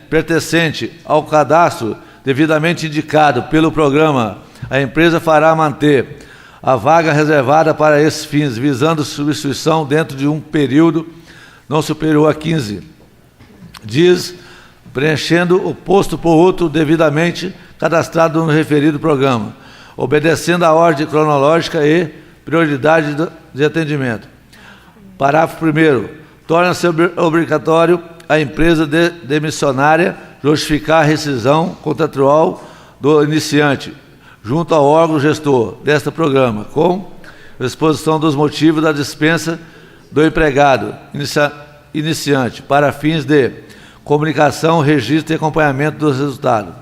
pertencente ao cadastro devidamente indicado pelo programa, a empresa fará manter a vaga reservada para esses fins, visando substituição dentro de um período não superior a 15 dias, preenchendo o posto por outro devidamente cadastrado no referido programa, obedecendo à ordem cronológica e prioridade de atendimento. Parágrafo 1º. Torna-se obrigatório a empresa demissionária justificar a rescisão contratual do iniciante junto ao órgão gestor deste programa, com exposição dos motivos da dispensa do empregado iniciante para fins de comunicação, registro e acompanhamento dos resultados.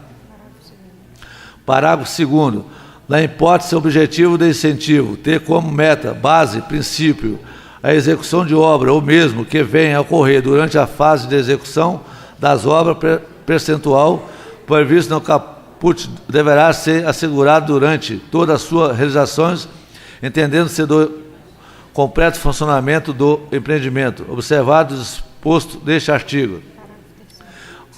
Parágrafo 2º. Na hipótese objetivo de incentivo ter como meta, base, princípio, a execução de obra, ou mesmo que venha a ocorrer durante a fase de execução das obras, percentual previsto no caput deverá ser assegurado durante toda a sua realizações, entendendo-se do completo funcionamento do empreendimento, observado o disposto deste artigo.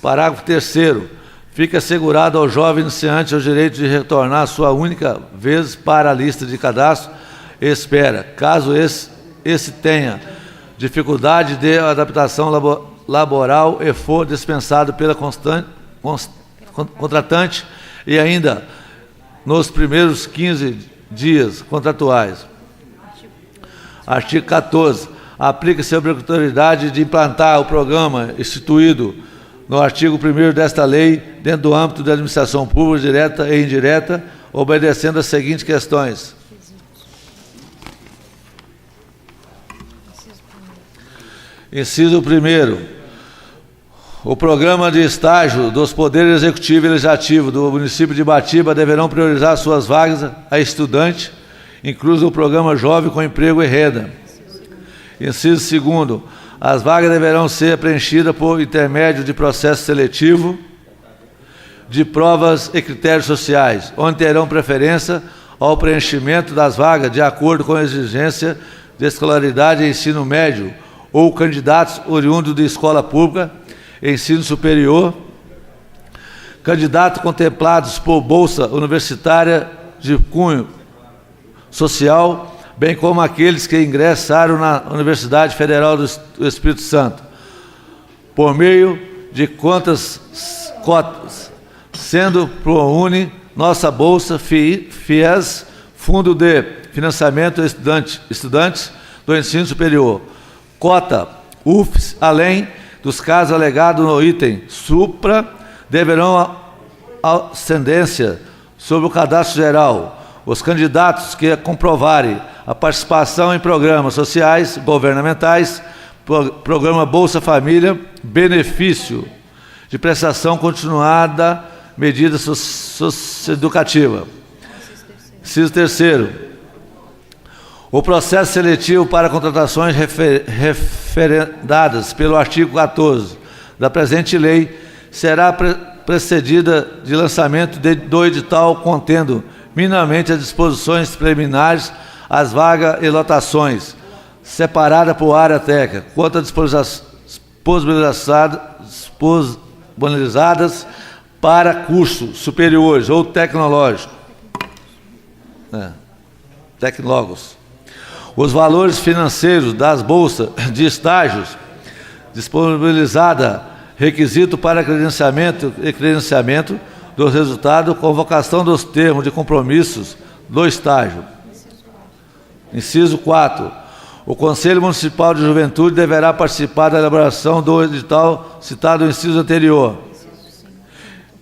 Parágrafo 3º. Fica assegurado ao jovem iniciante o direito de retornar sua única vez para a lista de cadastro e espera, caso esse tenha dificuldade de adaptação laboral e for dispensado pela contratante e ainda nos primeiros 15 dias contratuais. Artigo 14. Aplica-se a obrigatoriedade de implantar o programa instituído no artigo 1º desta lei, dentro do âmbito da administração pública direta e indireta, obedecendo as seguintes questões. Inciso 1º. O programa de estágio dos poderes executivo e legislativo do município de Ibatiba deverão priorizar suas vagas a estudante, incluso o programa Jovem com Emprego e Renda. Inciso 2º. As vagas deverão ser preenchidas por intermédio de processo seletivo, de provas e critérios sociais, onde terão preferência ao preenchimento das vagas de acordo com a exigência de escolaridade e ensino médio ou candidatos oriundos de escola pública, ensino superior, candidatos contemplados por bolsa universitária de cunho social, bem como aqueles que ingressaram na Universidade Federal do Espírito Santo, por meio de cotas sendo ProUni, Nossa Bolsa, FIES, Fundo de Financiamento Estudantes do Ensino Superior, cota UFES, além dos casos alegados no item supra, deverão ascendência sobre o cadastro geral os candidatos que comprovarem a participação em programas sociais governamentais, programa Bolsa Família, benefício de prestação continuada, medida socioeducativa. Inciso terceiro, o processo seletivo para contratações referendadas pelo artigo 14 da presente lei será precedida de lançamento do edital contendo minimamente as disposições preliminares às vagas e lotações, separada por área técnica, quanto a disponibilizadas para cursos superiores ou tecnológicos. Tecnólogos. Os valores financeiros das bolsas de estágios disponibilizada, requisito para credenciamento do resultado, convocação dos termos de compromissos do estágio. Inciso 4. O Conselho Municipal de Juventude deverá participar da elaboração do edital citado no inciso anterior.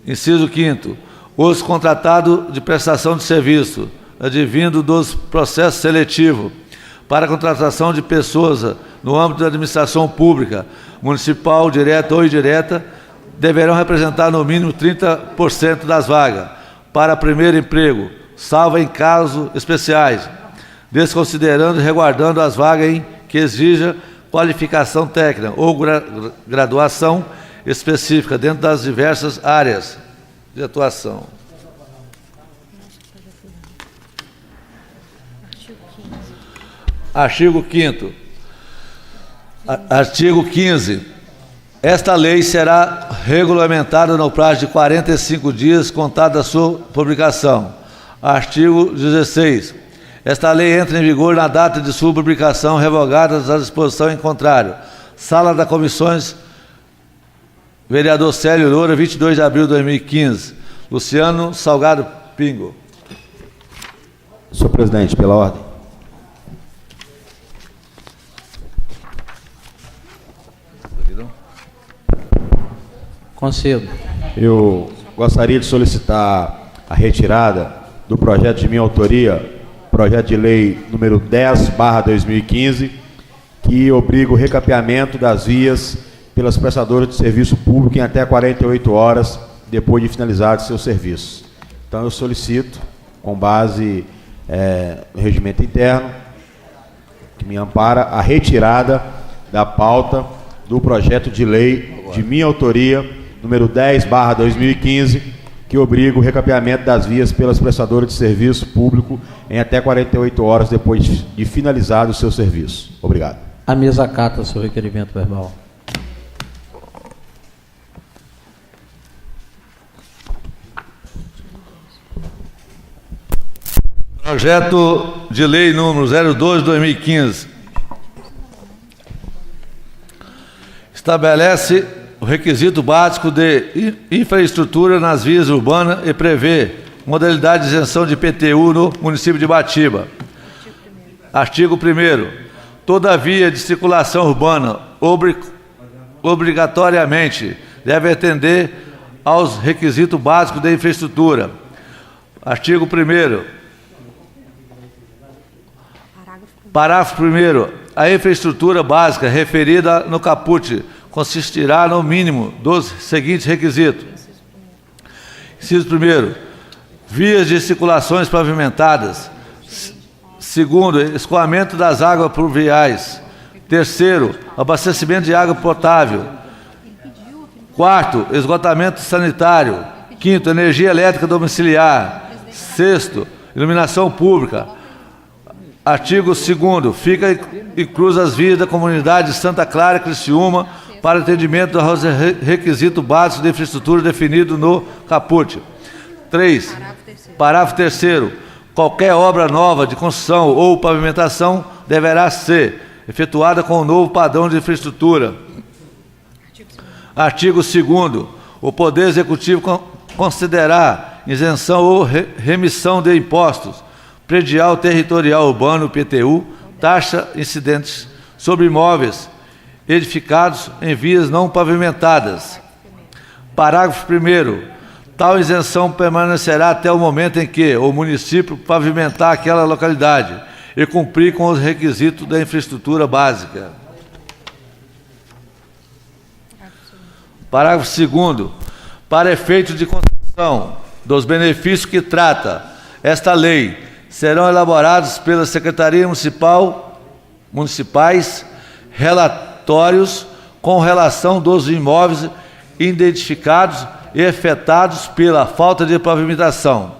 Inciso 5º. Os contratados de prestação de serviço, advindo dos processos seletivos para a contratação de pessoas no âmbito da administração pública, municipal, direta ou indireta, deverão representar no mínimo 30% das vagas para primeiro emprego, salvo em casos especiais, desconsiderando e resguardando as vagas em que exija qualificação técnica ou graduação específica dentro das diversas áreas de atuação. Artigo 5º. Artigo 15. Esta lei será regulamentada no prazo de 45 dias contado da sua publicação. Artigo 16. Esta lei entra em vigor na data de sua publicação, revogadas as disposições em contrário. Sala da Comissões, vereador Célio Loura, 22 de abril de 2015. Luciano Salgado Pingo. Senhor presidente, pela ordem. Concedo. Eu gostaria de solicitar a retirada do projeto de minha autoria, projeto de lei número 10/2015, que obriga o recapeamento das vias pelas prestadoras de serviço público em até 48 horas depois de finalizado seu serviço. Então eu solicito, com base no regimento interno, que me ampara, a retirada da pauta do projeto de lei de minha autoria, número 10/2015, que obriga o recapeamento das vias pelas prestadoras de serviço público em até 48 horas depois de finalizado o seu serviço. Obrigado. A mesa acata o seu requerimento verbal. Projeto de lei número 02/2015 estabelece o requisito básico de infraestrutura nas vias urbanas e prevê modalidade de isenção de IPTU no município de Batiba. Artigo 1º. Toda via de circulação urbana obrigatoriamente deve atender aos requisitos básicos de infraestrutura. Artigo 1º. Parágrafo 1º. A infraestrutura básica referida no caput consistirá no mínimo dos seguintes requisitos. Inciso 1º. Vias de circulações pavimentadas. Segundo, escoamento das águas pluviais. Terceiro, abastecimento de água potável. Quarto, esgotamento sanitário. Quinto, energia elétrica domiciliar. Sexto, iluminação pública. Artigo 2º. Fica inclusas as vias da comunidade de Santa Clara, Criciúma, para atendimento aos requisitos básicos de infraestrutura definido no caput. 3. Parágrafo 3º. Qualquer obra nova de construção ou pavimentação deverá ser efetuada com o novo padrão de infraestrutura. Artigo 2º. O Poder Executivo considerar isenção ou remissão de impostos, predial territorial urbano, PTU, taxa incidentes sobre imóveis edificados em vias não pavimentadas. Parágrafo 1º. Tal isenção permanecerá até o momento em que o município pavimentar aquela localidade e cumprir com os requisitos da infraestrutura básica. Parágrafo 2º. Para efeito de concessão dos benefícios que trata esta lei, serão elaborados pela Secretaria Municipais relatórios com relação dos imóveis identificados e afetados pela falta de pavimentação.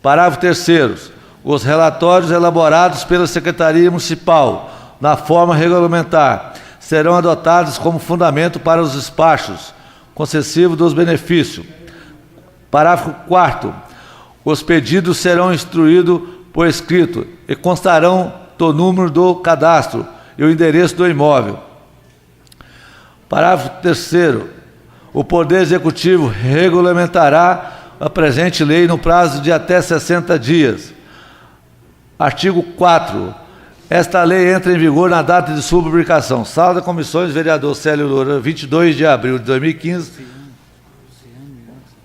Parágrafo 3º. Os relatórios elaborados pela Secretaria Municipal, na forma regulamentar, serão adotados como fundamento para os despachos concessivos dos benefícios. Parágrafo 4º. Os pedidos serão instruídos por escrito e constarão do número do cadastro e o endereço do imóvel. Parágrafo 3º. O Poder Executivo regulamentará a presente lei no prazo de até 60 dias. Artigo 4º. Esta lei entra em vigor na data de sua publicação. Sala da Comissões, vereador Célio Loura, 22 de abril de 2015.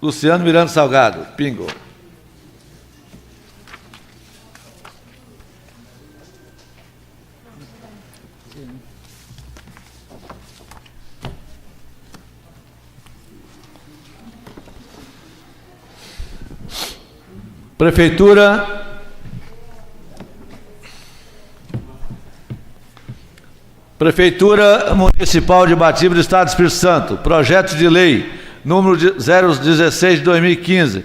Luciano Miranda Salgado. Pingo. Prefeitura Municipal de Batiba do Estado do Espírito Santo, projeto de lei número 016 de 2015,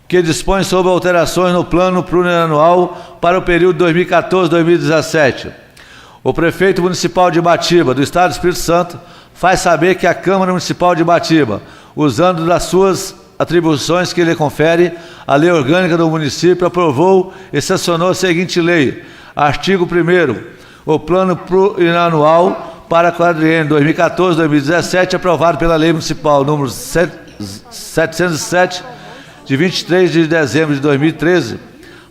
que dispõe sobre alterações no plano plurianual para o período 2014-2017. O prefeito municipal de Batiba do Estado do Espírito Santo faz saber que a Câmara Municipal de Batiba, usando das suas atribuições que lhe confere a Lei Orgânica do Município, aprovou e sancionou a seguinte lei. Artigo 1º. O plano plurianual para quadriênio 2014-2017, aprovado pela Lei Municipal número 707, de 23 de dezembro de 2013,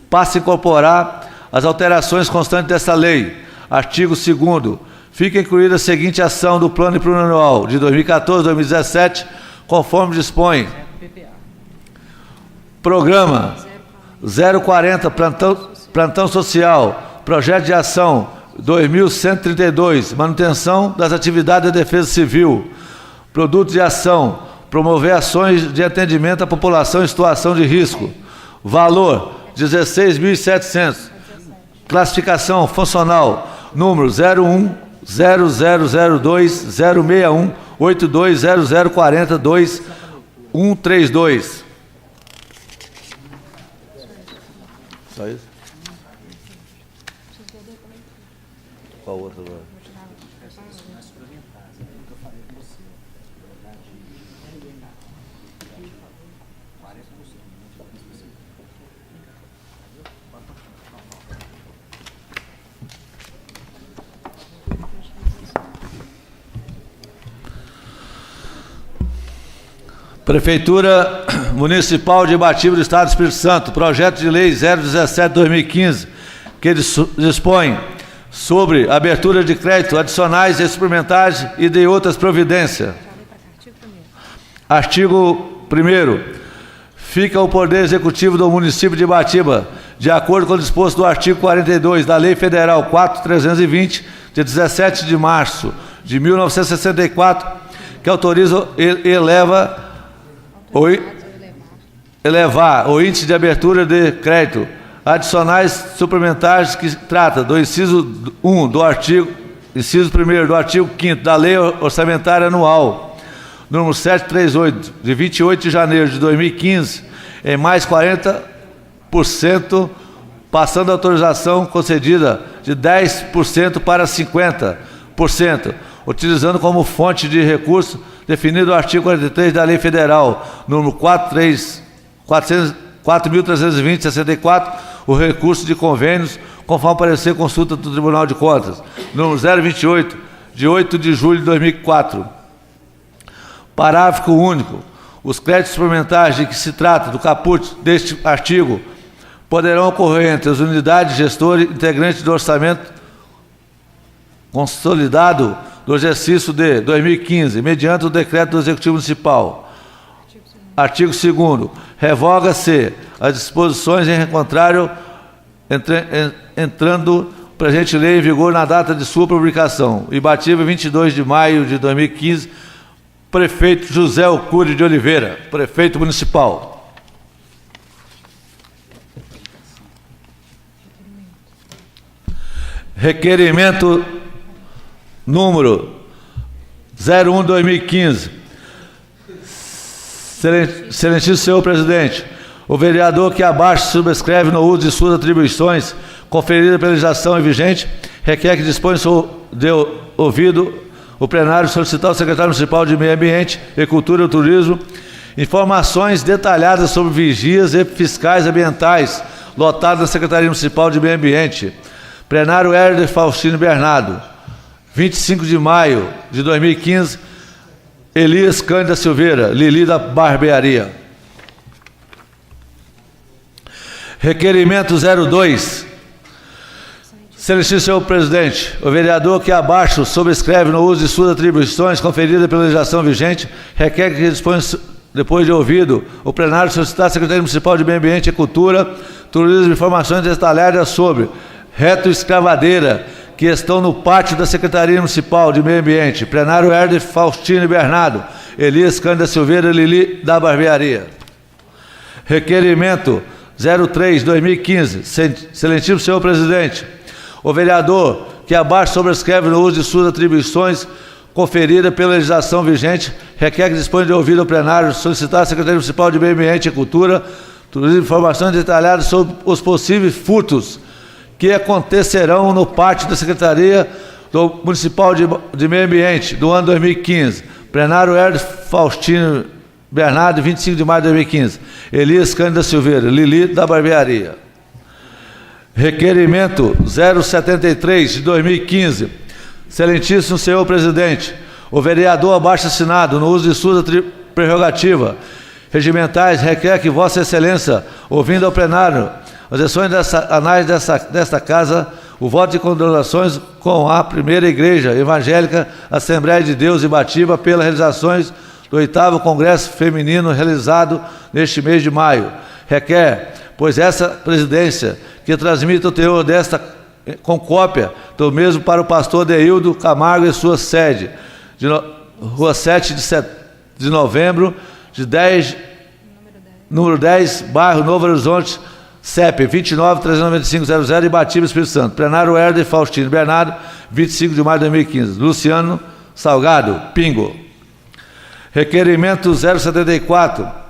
passa a incorporar as alterações constantes desta lei. Artigo 2º. Fica incluída a seguinte ação do plano plurianual de 2014-2017, conforme dispõe. Programa 040, plantão social, projeto de ação 2132, manutenção das atividades da Defesa Civil. Produto de ação, promover ações de atendimento à população em situação de risco. Valor, 16.700. Classificação funcional, número 01 0002 061 820040 2132. Só isso? Qual outro agora? Prefeitura Municipal de Batiba do Estado do Espírito Santo, projeto de lei 017/2015, que dispõe sobre abertura de crédito adicionais e suplementares e de outras providências. Artigo 1º. Fica o Poder Executivo do município de Batiba, de acordo com o disposto do artigo 42 da Lei Federal 4.320, de 17 de março de 1964, que autoriza e elevar o índice de abertura de crédito adicionais suplementares que trata do inciso 1 do artigo, inciso 1º do artigo 5º da Lei Orçamentária Anual, número 738, de 28 de janeiro de 2015, em mais 40%, passando a autorização concedida de 10% para 50%, utilizando como fonte de recurso definido no artigo 43 da Lei Federal, número 4.320/64, o recurso de convênios, conforme parecer consulta do Tribunal de Contas, número 028, de 8 de julho de 2004. Parágrafo único. Os créditos suplementares de que se trata do caput deste artigo poderão ocorrer entre as unidades gestoras integrantes do orçamento consolidado do exercício de 2015, mediante o decreto do Executivo Municipal. Artigo 2º. Revoga-se as disposições em contrário entrando presente lei em vigor na data de sua publicação. Ibatiba, 22 de maio de 2015. Prefeito José Eucúlio de Oliveira, prefeito municipal. Requerimento número 01/2015. Excelentíssimo senhor presidente, o vereador que abaixo subscreve no uso de suas atribuições conferidas pela legislação vigente requer que disponha de ouvido o plenário solicitar ao secretário municipal de Meio Ambiente, Agricultura e Turismo informações detalhadas sobre vigias e fiscais ambientais lotados na Secretaria Municipal de Meio Ambiente. Plenário Herder Faustino Bernardo, 25 de maio de 2015, Elias Cândida Silveira, Lili da Barbearia. Requerimento 02. Excelentíssimo senhor presidente, o vereador que abaixo subscreve no uso de suas atribuições conferidas pela legislação vigente requer que disponha, depois de ouvido o plenário, solicitar à Secretaria Municipal de Meio Ambiente e Cultura, Turismo, informações detalhadas sobre retroescavadeira que estão no pátio da Secretaria Municipal de Meio Ambiente. Plenário Herder Faustino Bernardo, Elias Cândida Silveira, Lili da Barbearia. Requerimento 03/2015. Excelentíssimo senhor presidente, o vereador que abaixo sobrescreve no uso de suas atribuições conferidas pela legislação vigente requer que disponha de ouvido ao plenário solicitar à Secretaria Municipal de Meio Ambiente e Cultura, Turismo, informações detalhadas sobre os possíveis furtos que acontecerão no pátio da Secretaria Municipal de Meio Ambiente do ano 2015. Plenário Herder Faustino Bernardo, 25 de maio de 2015. Elias Cândida Silveira, Lili da Barbearia. Requerimento 073 de 2015. Excelentíssimo senhor presidente, o vereador abaixo assinado, no uso de sua prerrogativa regimentais, requer que Vossa Excelência, ouvindo ao plenário as sessões anais desta casa, o voto de condonações com a primeira Igreja Evangélica Assembleia de Deus Ibatiba pelas realizações do 8º Congresso Feminino realizado neste mês de maio. Requer, pois essa presidência, que transmita o teor desta com cópia do mesmo para o pastor Deildo Camargo e sua sede, Rua 7 de novembro, número 10, bairro Novo Horizonte, CEP 29.395.00, Ibatiba, Espírito Santo. Plenário Herder Faustino Bernardo, 25 de maio de 2015. Luciano Salgado, Pingo. Requerimento 074.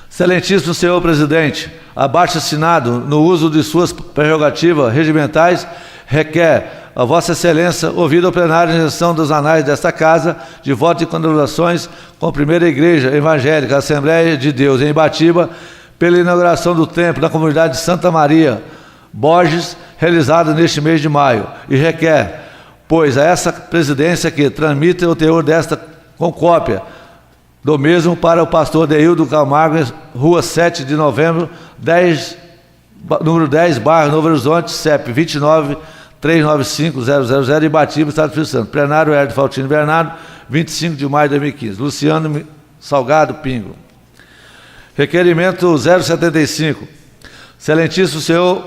Excelentíssimo senhor presidente, abaixo assinado, no uso de suas prerrogativas regimentais, requer a Vossa Excelência, ouvido ao plenário em sessão dos anais desta casa, de voto de condenações com a primeira Igreja Evangélica Assembleia de Deus em Ibatiba, pela inauguração do templo na comunidade de Santa Maria Borges, realizada neste mês de maio, e requer, pois a essa presidência que transmite o teor desta com cópia do mesmo para o pastor Deildo Camargo, Rua 7 de novembro, número 10, bairro Novo Horizonte, CEP 29.395.000, Ibatiba, Estado do Espírito Santo. Plenário Herder Faustino Bernardo, 25 de maio de 2015. Luciano Salgado, Pingo. Requerimento 075. Excelentíssimo senhor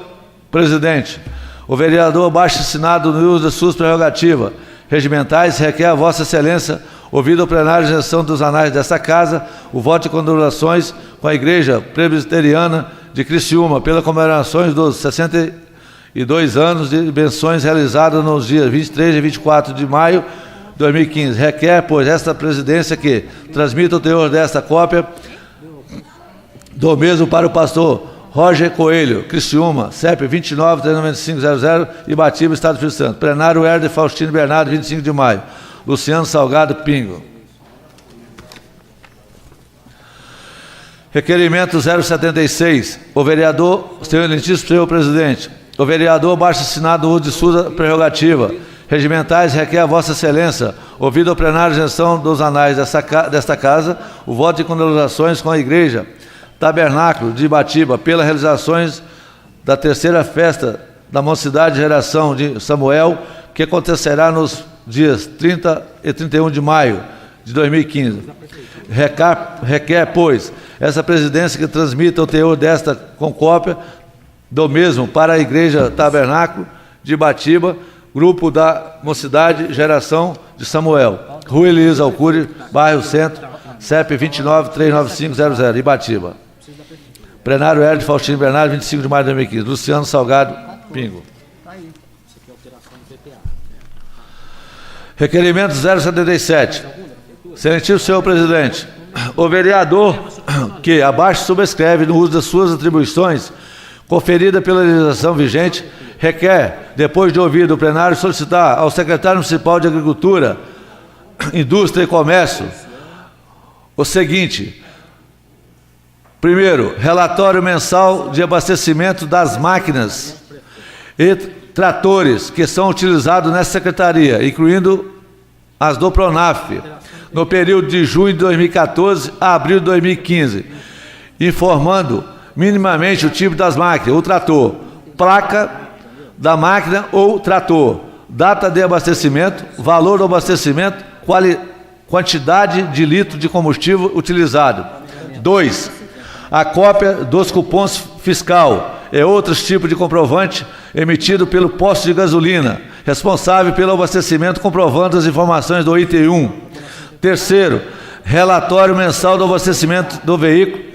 presidente, o vereador abaixo assinado no uso das suas prerrogativas regimentais requer a Vossa Excelência, ouvido ao plenário de sessão dos anais desta casa, o voto de condonações com a Igreja Presbiteriana de Criciúma pelas comemorações dos 62 anos de benções realizadas nos dias 23 e 24 de maio de 2015. Requer, pois, esta presidência que transmita o teor desta cópia do mesmo para o pastor Roger Coelho, Criciúma, CEP 29.395.00, Ibatiba, Estado do Espírito Santo. Plenário Herder Faustino Bernardo, 25 de maio. Luciano Salgado, Pingo. Requerimento 076. O vereador, senhor presidente, o vereador abaixo assinado no uso de sua prerrogativa regimentais requer a Vossa Excelência, ouvido ao plenário de gestão dos anais desta Casa, o voto de condenações com a Igreja Tabernáculo de Ibatiba pelas realizações da terceira festa da Mocidade de Geração de Samuel, que acontecerá nos dias 30 e 31 de maio de 2015. Requer, pois, essa presidência que transmita o teor desta com cópia do mesmo para a Igreja Tabernáculo de Ibatiba, Grupo da Mocidade Geração de Samuel, Rua Elisa Alcure, Bairro Centro, CEP 29-39500, Ibatiba. Plenário Hélio de Faustino Bernardo, 25 de maio de 2015. Luciano Salgado Pingo. Requerimento 077. Excelentíssimo senhor presidente, o vereador que abaixo subscreve no uso das suas atribuições conferida pela legislação vigente, requer, depois de ouvido o plenário, solicitar ao secretário municipal de Agricultura, Indústria e Comércio o seguinte: primeiro, relatório mensal de abastecimento das máquinas e tratores que são utilizados nessa secretaria, incluindo as do Pronaf, no período de junho de 2014 a abril de 2015, informando minimamente o tipo das máquinas, o trator, placa da máquina ou trator, data de abastecimento, valor do abastecimento, quantidade de litro de combustível utilizado. 2. A cópia dos cupons fiscal e outros tipos de comprovante emitido pelo posto de gasolina, responsável pelo abastecimento, comprovando as informações do item 1. Terceiro, relatório mensal do abastecimento do veículo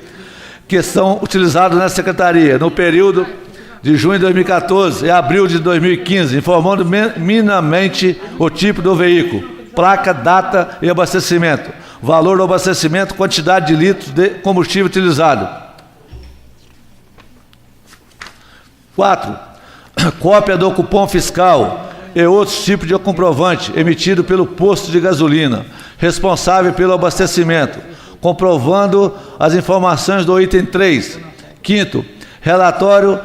que são utilizados nessa secretaria no período de junho de 2014 e abril de 2015, informando minimamente o tipo do veículo, placa, data e abastecimento, valor do abastecimento, quantidade de litros de combustível utilizado. 4. Cópia do cupom fiscal e outros tipos de comprovante emitido pelo posto de gasolina, responsável pelo abastecimento, comprovando as informações do item 3. 5º, relatório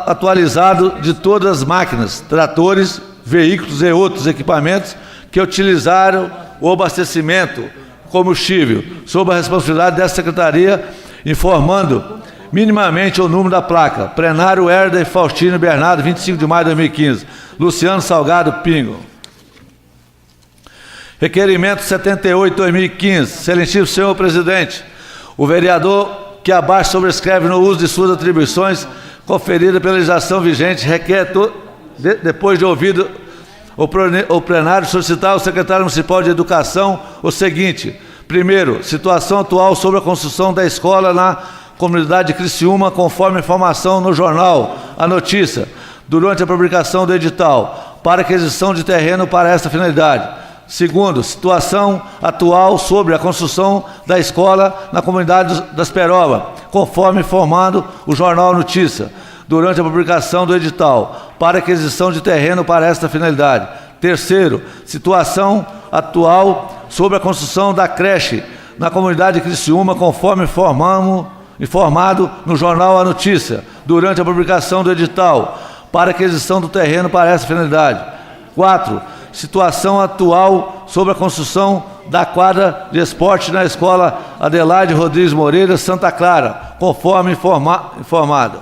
atualizado de todas as máquinas, tratores, veículos e outros equipamentos que utilizaram o abastecimento combustível, sob a responsabilidade dessa secretaria, informando minimamente o número da placa. Plenário Herder Faustino Bernardo, 25 de maio de 2015. Luciano Salgado Pingo. Requerimento 78/2015. Excelentíssimo senhor presidente, o vereador que abaixo sobrescreve no uso de suas atribuições conferida pela legislação vigente requer, depois de ouvido o plenário, solicitar ao secretário municipal de Educação o seguinte: primeiro, situação atual sobre a construção da escola na comunidade de Criciúma, conforme informação no jornal A Notícia, durante a publicação do edital, para aquisição de terreno para esta finalidade. Segundo, situação atual sobre a construção da escola na comunidade das Peroba, conforme informado o jornal Notícia, durante a publicação do edital, para aquisição de terreno para esta finalidade. Terceiro, situação atual sobre a construção da creche na comunidade de Criciúma, conforme informado no jornal A Notícia, durante a publicação do edital, para aquisição do terreno para esta finalidade. 4. Situação atual sobre a construção da quadra de esporte na Escola Adelaide Rodrigues Moreira, Santa Clara, conforme informado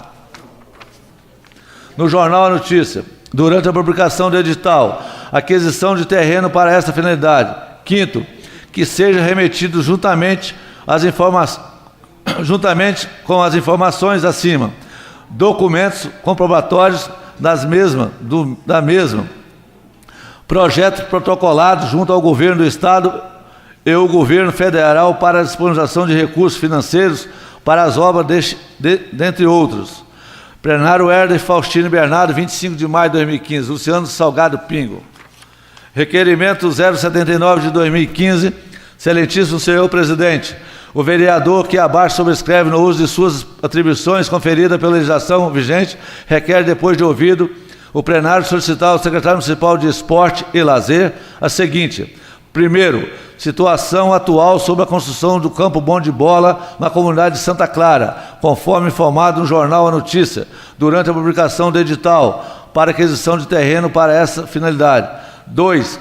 no jornal A Notícia, durante a publicação do edital, aquisição de terreno para esta finalidade. 5º, que seja remetido juntamente com as informações acima, documentos comprobatórios da mesma, projeto protocolado junto ao governo do Estado e o governo federal para a disponibilização de recursos financeiros para as obras, dentre outros. Plenário Herder Faustino Bernardo, 25 de maio de 2015. Luciano Salgado Pingo. Requerimento 079 de 2015. Excelentíssimo senhor presidente, o vereador que abaixo sobrescreve no uso de suas atribuições conferida pela legislação vigente requer, depois de ouvido o plenário, solicitar ao secretário municipal de Esporte e Lazer a seguinte: primeiro, situação atual sobre a construção do campo bom de bola na comunidade de Santa Clara, conforme informado no jornal A Notícia, durante a publicação do edital, para aquisição de terreno para essa finalidade. 2.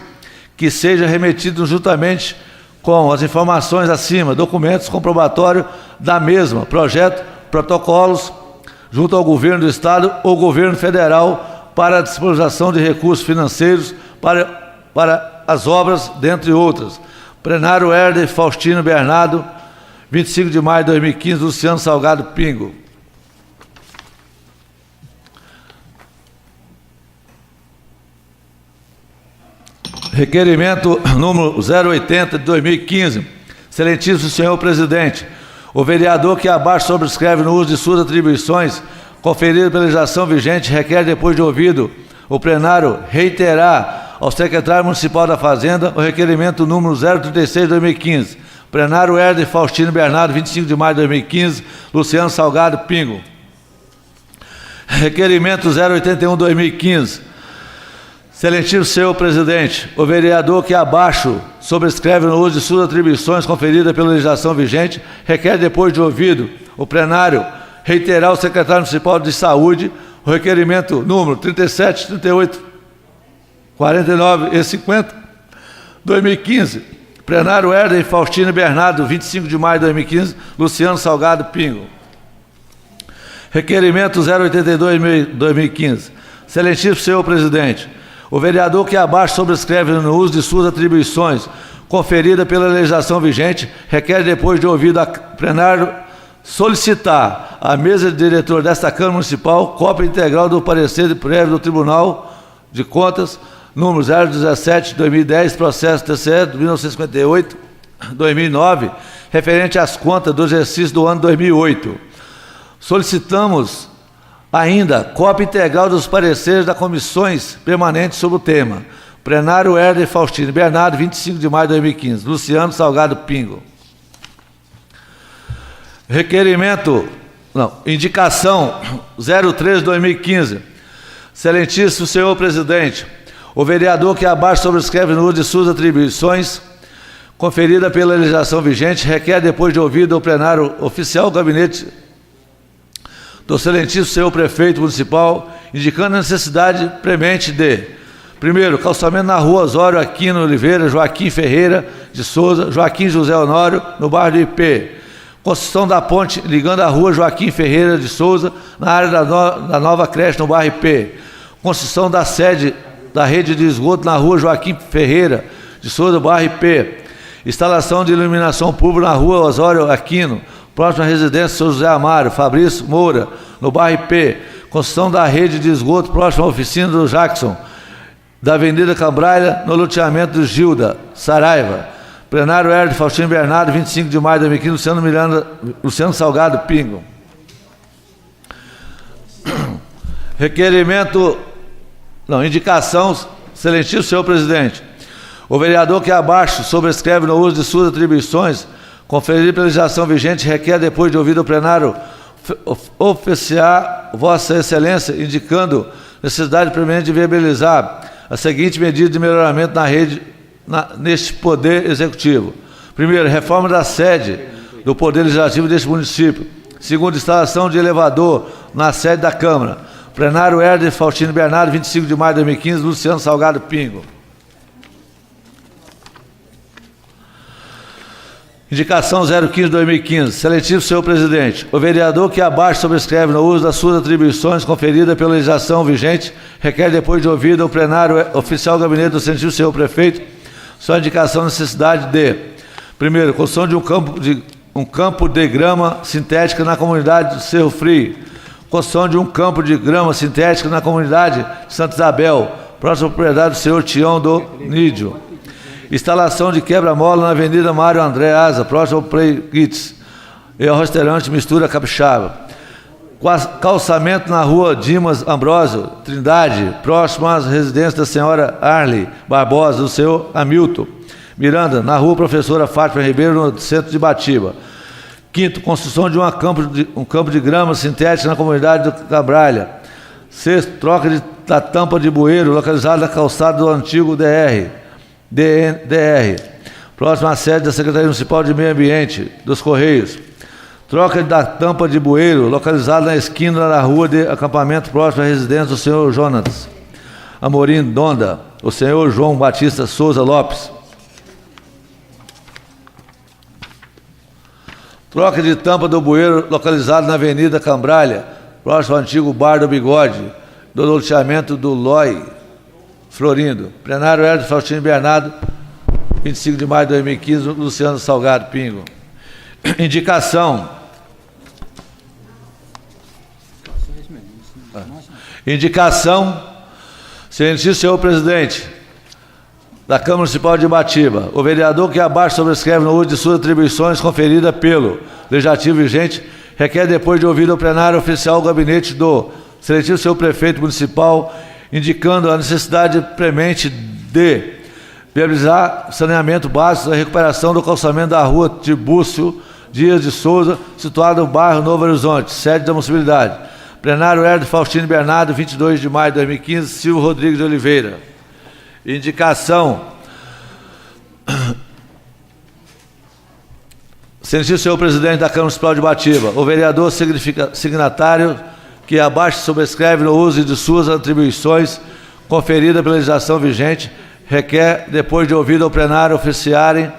que seja remetido juntamente com as informações acima, documentos comprobatórios da mesma, projeto, protocolos, junto ao Governo do Estado ou Governo Federal para a disponibilização de recursos financeiros para as obras, dentre outras. Plenário Herder Faustino Bernardo, 25 de maio de 2015, Luciano Salgado Pingo. Requerimento número 080 de 2015. Excelentíssimo senhor presidente, o vereador que abaixo sobrescreve no uso de suas atribuições conferidas pela legislação vigente requer, depois de ouvido o plenário, reiterar ao secretário municipal da Fazenda o requerimento número 036 de 2015. Plenário Herder Faustino Bernardo, 25 de maio de 2015, Luciano Salgado Pingo. Requerimento 081 de 2015. Excelentíssimo senhor presidente, o vereador que abaixo sobrescreve no uso de suas atribuições conferidas pela legislação vigente requer, depois de ouvido o plenário, reiterar ao secretário municipal de saúde o requerimento número 37, 38, 49 e 50, 2015. Plenário Herder Faustino Bernardo, 25 de maio de 2015, Luciano Salgado Pingo. Requerimento 082 de 2015. Excelentíssimo senhor presidente, o vereador que abaixo sobrescreve no uso de suas atribuições conferida pela legislação vigente requer, depois de ouvido a plenário, solicitar à mesa de diretor desta Câmara Municipal cópia integral do parecer prévio do Tribunal de Contas, número 017 de 2010, processo TCE de 1958-2009, referente às contas do exercício do ano 2008. Solicitamos ainda cópia integral dos pareceres das comissões permanentes sobre o tema. Plenário Herder Faustino Bernardo, 25 de maio de 2015. Luciano Salgado Pingo. Indicação 03 de 2015. Excelentíssimo senhor presidente, o vereador que abaixo sobrescreve no uso de suas atribuições conferida pela legislação vigente requer, depois de ouvido o plenário oficial gabinete do excelentíssimo senhor prefeito municipal, indicando a necessidade premente de: primeiro, calçamento na rua Osório Aquino Oliveira, Joaquim Ferreira de Souza, Joaquim José Honório, no bairro do IP. Construção da ponte ligando a rua Joaquim Ferreira de Souza, na área da nova creche, no bairro IP. Construção da sede da rede de esgoto na rua Joaquim Ferreira de Souza, bairro IP. Instalação de iluminação pública na rua Osório Aquino, próximo à residência São José Amaro, Fabrício Moura, no bairro IP. Construção da rede de esgoto próximo à oficina do Jackson, da Avenida Cambraia, no loteamento do Gilda Saraiva. Plenário Herder Faustino Bernardo, 25 de maio de 2015, Luciano Salgado Pingo. Indicação, excelentíssimo senhor presidente. O vereador que abaixo sobrescreve no uso de suas atribuições conferido pela legislação vigente requer, depois de ouvido o plenário, oficiar Vossa Excelência, indicando necessidade premente de viabilizar a seguinte medida de melhoramento na rede neste Poder Executivo. Primeiro, reforma da sede do Poder Legislativo deste município. Segundo, instalação de elevador na sede da Câmara. Plenário Herder Faustino Bernardo, 25 de maio de 2015, Luciano Salgado Pingo. Indicação 015 de 2015. Excelentíssimo senhor presidente, o vereador que abaixo sobrescreve no uso das suas atribuições conferidas pela legislação vigente requer, depois de ouvido o plenário oficial do gabinete do excelentíssimo senhor prefeito, sua indicação necessidade de: primeiro, construção de um campo de grama sintética na comunidade de Cerro Frio. Construção de um campo de grama sintética na comunidade de Santa Isabel, próxima à propriedade do senhor Tião do Nídio. Instalação de quebra-mola na Avenida Mário André Asa, próximo ao Play Kits e ao restaurante Mistura Capixaba. Calçamento na rua Dimas Ambrósio Trindade, próximo às residências da senhora Arley Barbosa, do senhor Hamilton Miranda, na rua Professora Fátima Ribeiro, no centro de Batiba. Quinto, construção de um campo de grama sintética na comunidade do Cabralha. Sexto, troca da tampa de bueiro localizada na calçada do antigo DR, próximo à sede da Secretaria Municipal de Meio Ambiente dos Correios. Troca da tampa de bueiro localizada na esquina da rua de acampamento próximo à residência do senhor Jonas. Amorim Donda, o senhor João Batista Souza Lopes. Troca de tampa do bueiro localizado na Avenida Cambralha, próximo ao antigo Bar do Bigode, do loteamento do Loi Florindo. Plenário Hélio Faustino Bernardo, 25 de maio de 2015, Luciano Salgado Pingo. Indicação. Indicação. Excelentíssimo senhor presidente da Câmara Municipal de Ibatiba, o vereador que abaixo sobrescreve no uso de suas atribuições conferidas pelo Legislativo vigente, requer, depois de ouvido o plenário oficial, o gabinete do excelentíssimo senhor prefeito municipal, indicando a necessidade premente de viabilizar saneamento básico e a recuperação do calçamento da rua Tibúcio Dias de Souza, situado no bairro Novo Horizonte, sede da municipalidade. Plenário Hélio Faustino Bernardo, 22 de maio de 2015, Silvio Rodrigues de Oliveira. Indicação. Excelentíssimo senhor presidente da Câmara Municipal de Ibatiba, o vereador signatário que abaixo sobrescreve no uso de suas atribuições conferidas pela legislação vigente, requer, depois de ouvido ao plenário, oficiarem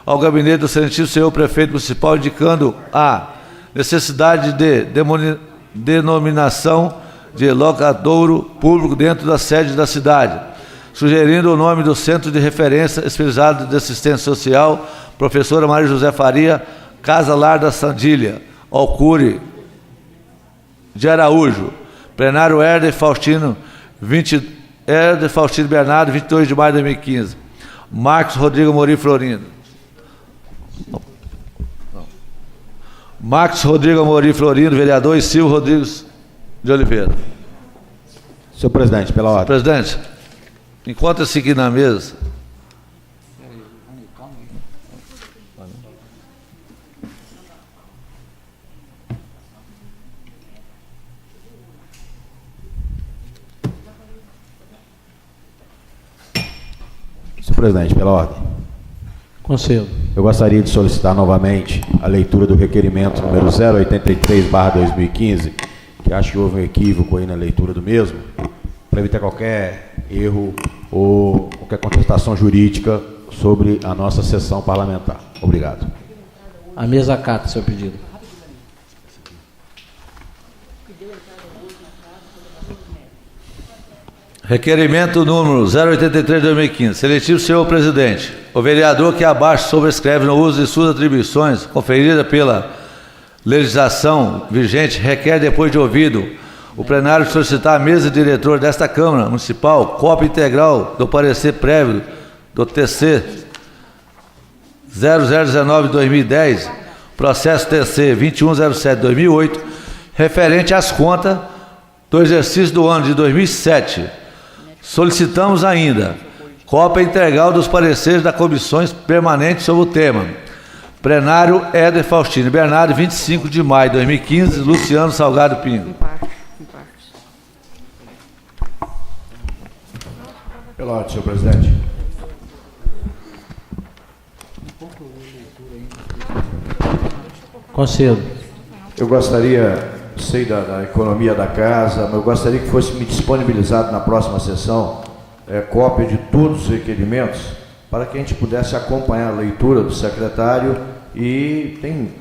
ao gabinete do excelentíssimo senhor prefeito municipal, indicando a necessidade de denominação de locadouro público dentro da sede da cidade, sugerindo o nome do Centro de Referência Especializado de Assistência Social, professora Maria José Faria, Casa Lar da Sandilha, Alcure de Araújo. Plenário Herder Faustino Bernardo, 22 de maio de 2015. Marcos Rodrigo Amorim Florindo. Marcos Rodrigo Amorim Florindo, vereador, e Silvio Rodrigues de Oliveira. Senhor presidente, pela ordem. Presidente, encontra-se aqui na mesa. Senhor presidente, pela ordem. Concedo. Eu gostaria de solicitar novamente a leitura do requerimento número 083/2015, que acho que houve um equívoco aí na leitura do mesmo, para evitar qualquer erro ou qualquer contestação jurídica sobre a nossa sessão parlamentar. Obrigado. A mesa acata seu pedido. Requerimento número 083 de 2015. Seletivo senhor presidente, o vereador que abaixo sobrescreve no uso de suas atribuições conferidas pela legislação vigente, requer, depois de ouvido o plenário, solicitar à mesa diretora desta Câmara Municipal cópia integral do parecer prévio do TC 0019/2010, processo TC 2107/2008, referente às contas do exercício do ano de 2007. Solicitamos ainda cópia integral dos pareceres das comissões permanentes sobre o tema. Plenário Éder Faustino Bernardo, 25 de maio de 2015, Luciano Salgado Pingo. Pela ordem, senhor presidente. Concedo. Eu gostaria, sei da economia da casa, mas eu gostaria que fosse me disponibilizado na próxima sessão cópia de todos os requerimentos, para que a gente pudesse acompanhar a leitura do secretário, e tem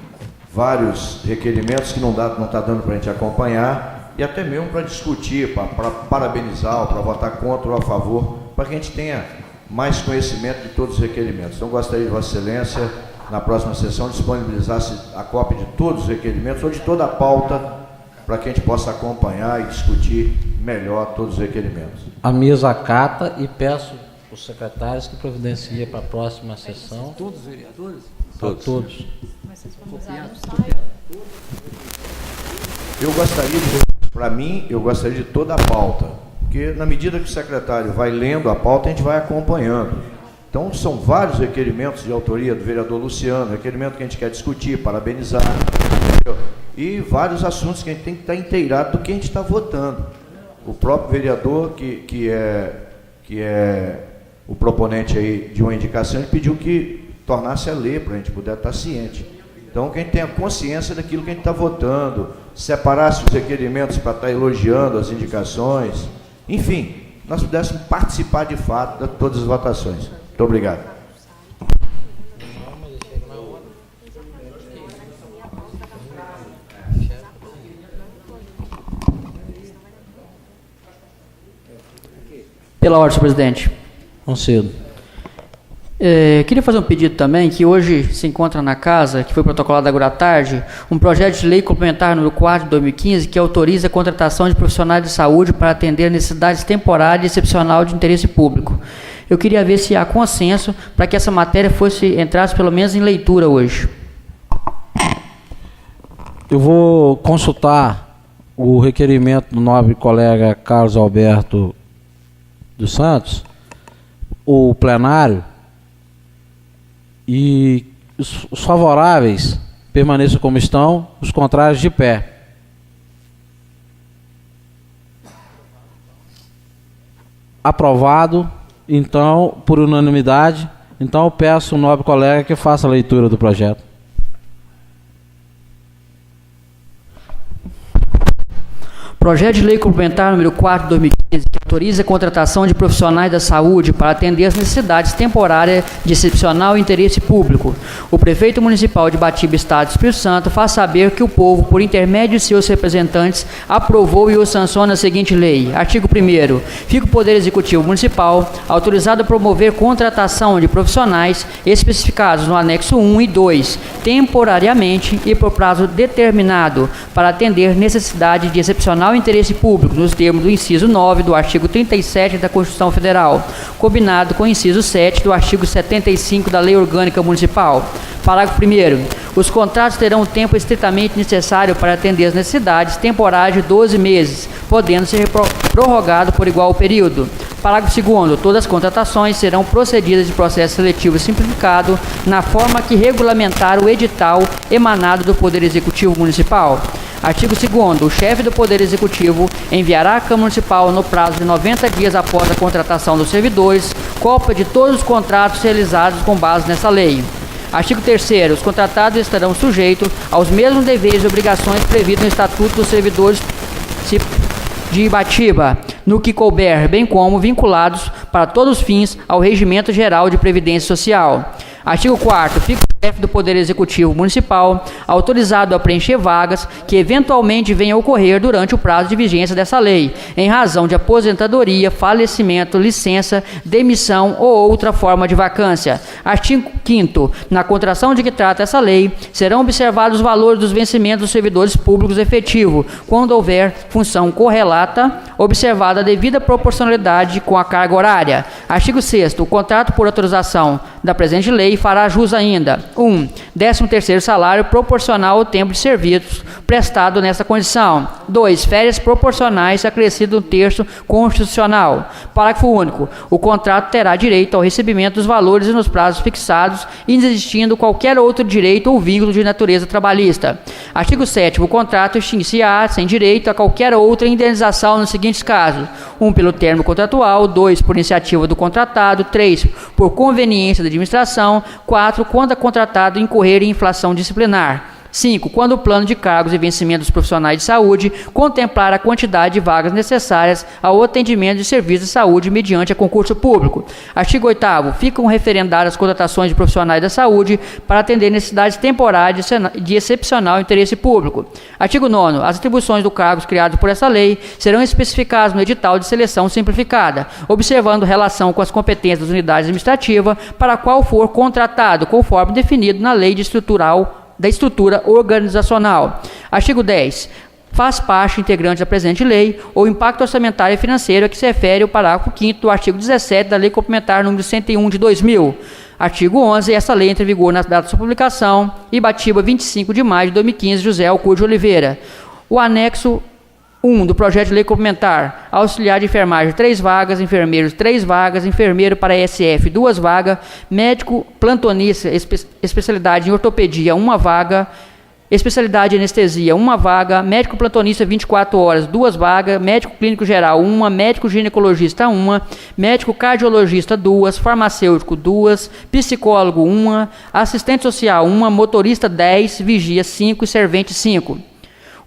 vários requerimentos que não está dando para a gente acompanhar, e até mesmo para discutir, para parabenizar, ou para votar contra ou a favor, para que a gente tenha mais conhecimento de todos os requerimentos. Então, gostaria de Vossa Excelência, na próxima sessão, disponibilizasse a cópia de todos os requerimentos, ou de toda a pauta, para que a gente possa acompanhar e discutir melhor todos os requerimentos. A mesa acata e peço os secretários que providenciem para a próxima sessão. Todos os vereadores? Todos. Eu gostaria eu gostaria de toda a pauta, porque na medida que o secretário vai lendo a pauta, a gente vai acompanhando. Então, são vários requerimentos de autoria do vereador Luciano, requerimento que a gente quer discutir, parabenizar, entendeu? E vários assuntos que a gente tem que estar inteirado do que a gente está votando. O próprio vereador, que é o proponente aí de uma indicação, ele pediu que tornasse a lei, para a gente poder estar ciente. Então, que a gente tenha consciência daquilo que a gente está votando, separasse os requerimentos para estar elogiando as indicações, enfim, nós pudéssemos participar de fato de todas as votações. Muito obrigado. Pela ordem, senhor presidente. Concedo. Queria fazer um pedido também, que hoje se encontra na casa, que foi protocolado agora à tarde, um projeto de lei complementar número 4 de 2015, que autoriza a contratação de profissionais de saúde para atender necessidades temporárias e excepcional de interesse público. Eu queria ver se há consenso para que essa matéria entrasse pelo menos em leitura hoje. Eu vou consultar o requerimento do nobre colega Carlos Alberto dos Santos, o plenário, e os favoráveis permaneçam como estão, os contrários de pé. Aprovado, então, por unanimidade. Então, eu peço ao nobre colega que faça a leitura do projeto. Projeto de lei complementar número 4 de 2015, que autoriza a contratação de profissionais da saúde para atender as necessidades temporárias de excepcional interesse público. O prefeito municipal de Batiba, Estado do Espírito Santo, faz saber que o povo, por intermédio de seus representantes, aprovou e o sanciona a seguinte lei. Artigo 1º. Fica o Poder Executivo Municipal autorizado a promover contratação de profissionais especificados no anexo 1 e 2, temporariamente e por prazo determinado, para atender necessidade de excepcional interesse público, nos termos do inciso 9 do artigo 37 da Constituição Federal, combinado com o inciso 7 do artigo 75 da Lei Orgânica Municipal. Parágrafo 1º. Os contratos terão o tempo estritamente necessário para atender as necessidades temporárias de 12 meses, podendo ser prorrogado por igual período. Parágrafo 2º. Todas as contratações serão procedidas de processo seletivo simplificado na forma que regulamentar o edital emanado do Poder Executivo Municipal. Artigo 2º. O chefe do Poder Executivo enviará à Câmara Municipal, no prazo de 90 dias após a contratação dos servidores, cópia de todos os contratos realizados com base nessa lei. Artigo 3º. Os contratados estarão sujeitos aos mesmos deveres e obrigações previstos no Estatuto dos Servidores de Ibatiba, no que couber, bem como vinculados para todos os fins ao Regimento Geral de Previdência Social. Artigo 4º. Fica o chefe do Poder Executivo Municipal autorizado a preencher vagas que eventualmente venham a ocorrer durante o prazo de vigência dessa lei, em razão de aposentadoria, falecimento, licença, demissão ou outra forma de vacância. Artigo 5º. Na contratação de que trata essa lei, serão observados os valores dos vencimentos dos servidores públicos efetivos, quando houver função correlata, observada a devida proporcionalidade com a carga horária. Artigo 6º. O contrato por autorização da presente lei fará jus ainda: 1. 13º salário proporcional ao tempo de serviço prestado nessa condição. 2. Férias proporcionais acrescido um terço constitucional. Parágrafo único. O contrato terá direito ao recebimento dos valores nos prazos fixados, inexistendo qualquer outro direito ou vínculo de natureza trabalhista. Artigo 7º. O contrato extinguir-se-á sem direito a qualquer outra indenização nos seguintes casos: 1. Pelo termo contratual. 2. Por iniciativa do contratado. 3. Por conveniência da administração. 4. Quando a contratado incorrer em infração disciplinar. 5. Quando o plano de cargos e vencimento dos profissionais de saúde contemplar a quantidade de vagas necessárias ao atendimento de serviços de saúde mediante a concurso público. Artigo 8º. Ficam referendadas as contratações de profissionais da saúde para atender necessidades temporárias de excepcional interesse público. Artigo 9º. As atribuições do cargos criados por essa lei serão especificadas no edital de seleção simplificada, observando relação com as competências das unidades administrativas para a qual for contratado, conforme definido na lei da estrutura organizacional. Artigo 10. Faz parte integrante da presente lei o impacto orçamentário e financeiro a que se refere o parágrafo 5º do artigo 17 da Lei Complementar número 101 de 2000. Artigo 11. Essa lei entra em vigor na data de sua publicação. Ibatiba, 25 de maio de 2015, José Alcude Oliveira. O anexo 1 do projeto de lei complementar: auxiliar de enfermagem 3 vagas, enfermeiros 3 vagas, enfermeiro para SF 2 vagas, médico plantonista, especialidade em ortopedia 1 vaga, especialidade em anestesia 1 vaga, médico plantonista 24 horas 2 vagas, médico clínico geral 1, médico ginecologista 1, médico cardiologista 2, farmacêutico 2, psicólogo 1, assistente social 1, motorista 10, vigia 5 e servente 5.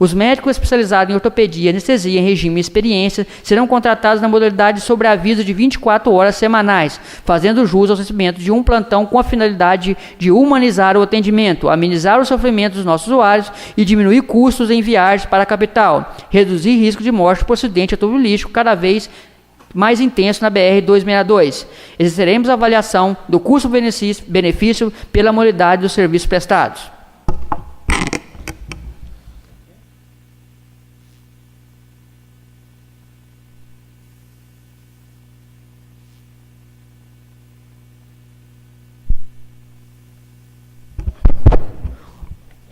Os médicos especializados em ortopedia e anestesia em regime de experiência serão contratados na modalidade de sobreaviso de 24 horas semanais, fazendo jus ao recebimento de um plantão com a finalidade de humanizar o atendimento, amenizar o sofrimento dos nossos usuários e diminuir custos em viagens para a capital, reduzir risco de morte por acidente automobilístico cada vez mais intenso na BR-262. Exerceremos a avaliação do custo-benefício pela modalidade dos serviços prestados.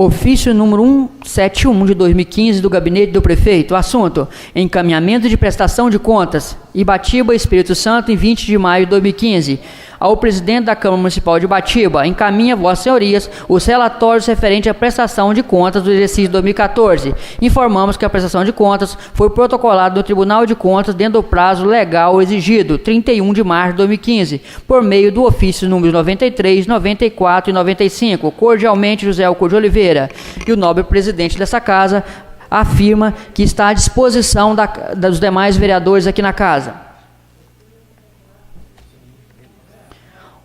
Ofício número 171 de 2015 do Gabinete do Prefeito. Assunto: encaminhamento de prestação de contas. Ibatiba, Espírito Santo, em 20 de maio de 2015. Ao presidente da Câmara Municipal de Ibatiba, encaminha Vossas Senhorias os relatórios referentes à prestação de contas do exercício 2014. Informamos que a prestação de contas foi protocolada no Tribunal de Contas dentro do prazo legal exigido, 31 de março de 2015, por meio do ofício números 93, 94 e 95. Cordialmente, José Alcor de Oliveira. E o nobre presidente dessa casa afirma que está à disposição dos demais vereadores aqui na casa.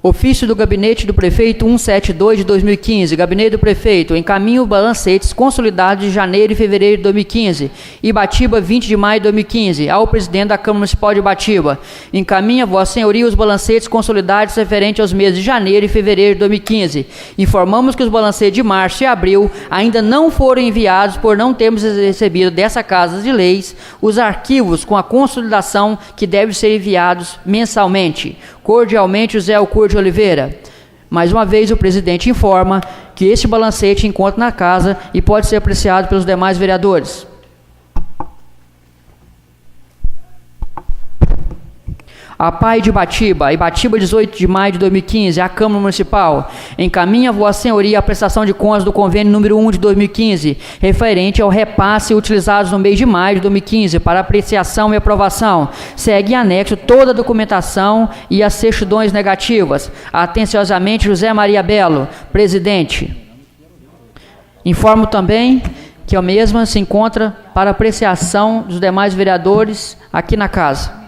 Ofício do Gabinete do Prefeito 172 de 2015. Gabinete do Prefeito, encaminha balancetes consolidados de janeiro e fevereiro de 2015. Ibatiba, 20 de maio de 2015. Ao presidente da Câmara Municipal de Ibatiba, encaminha Vossa Senhoria os balancetes consolidados referentes aos meses de janeiro e fevereiro de 2015. Informamos que os balancetes de março e abril ainda não foram enviados por não termos recebido dessa Casa de Leis os arquivos com a consolidação que devem ser enviados mensalmente. Cordialmente, José Alcor de Oliveira. Mais uma vez, o presidente informa que este balancete encontra na casa e pode ser apreciado pelos demais vereadores. A PAI de Ibatiba, 18 de maio de 2015, a Câmara Municipal encaminha Vossa Senhoria a prestação de contas do convênio número 1 de 2015, referente ao repasse utilizados no mês de maio de 2015 para apreciação e aprovação. Segue em anexo toda a documentação e as certidões negativas. Atenciosamente, José Maria Belo, presidente. Informo também que a mesma se encontra para apreciação dos demais vereadores aqui na casa.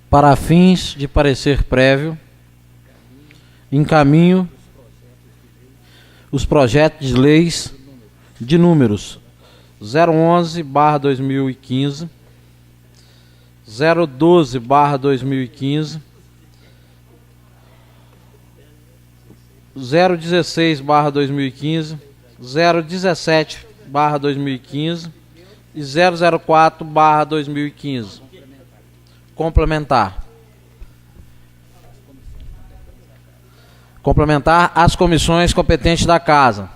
Para fins de parecer prévio, encaminho os projetos de leis de números 011/2015, 012/2015, 016/2015, 017/2015 e 004/2015. Complementar as comissões competentes da Casa.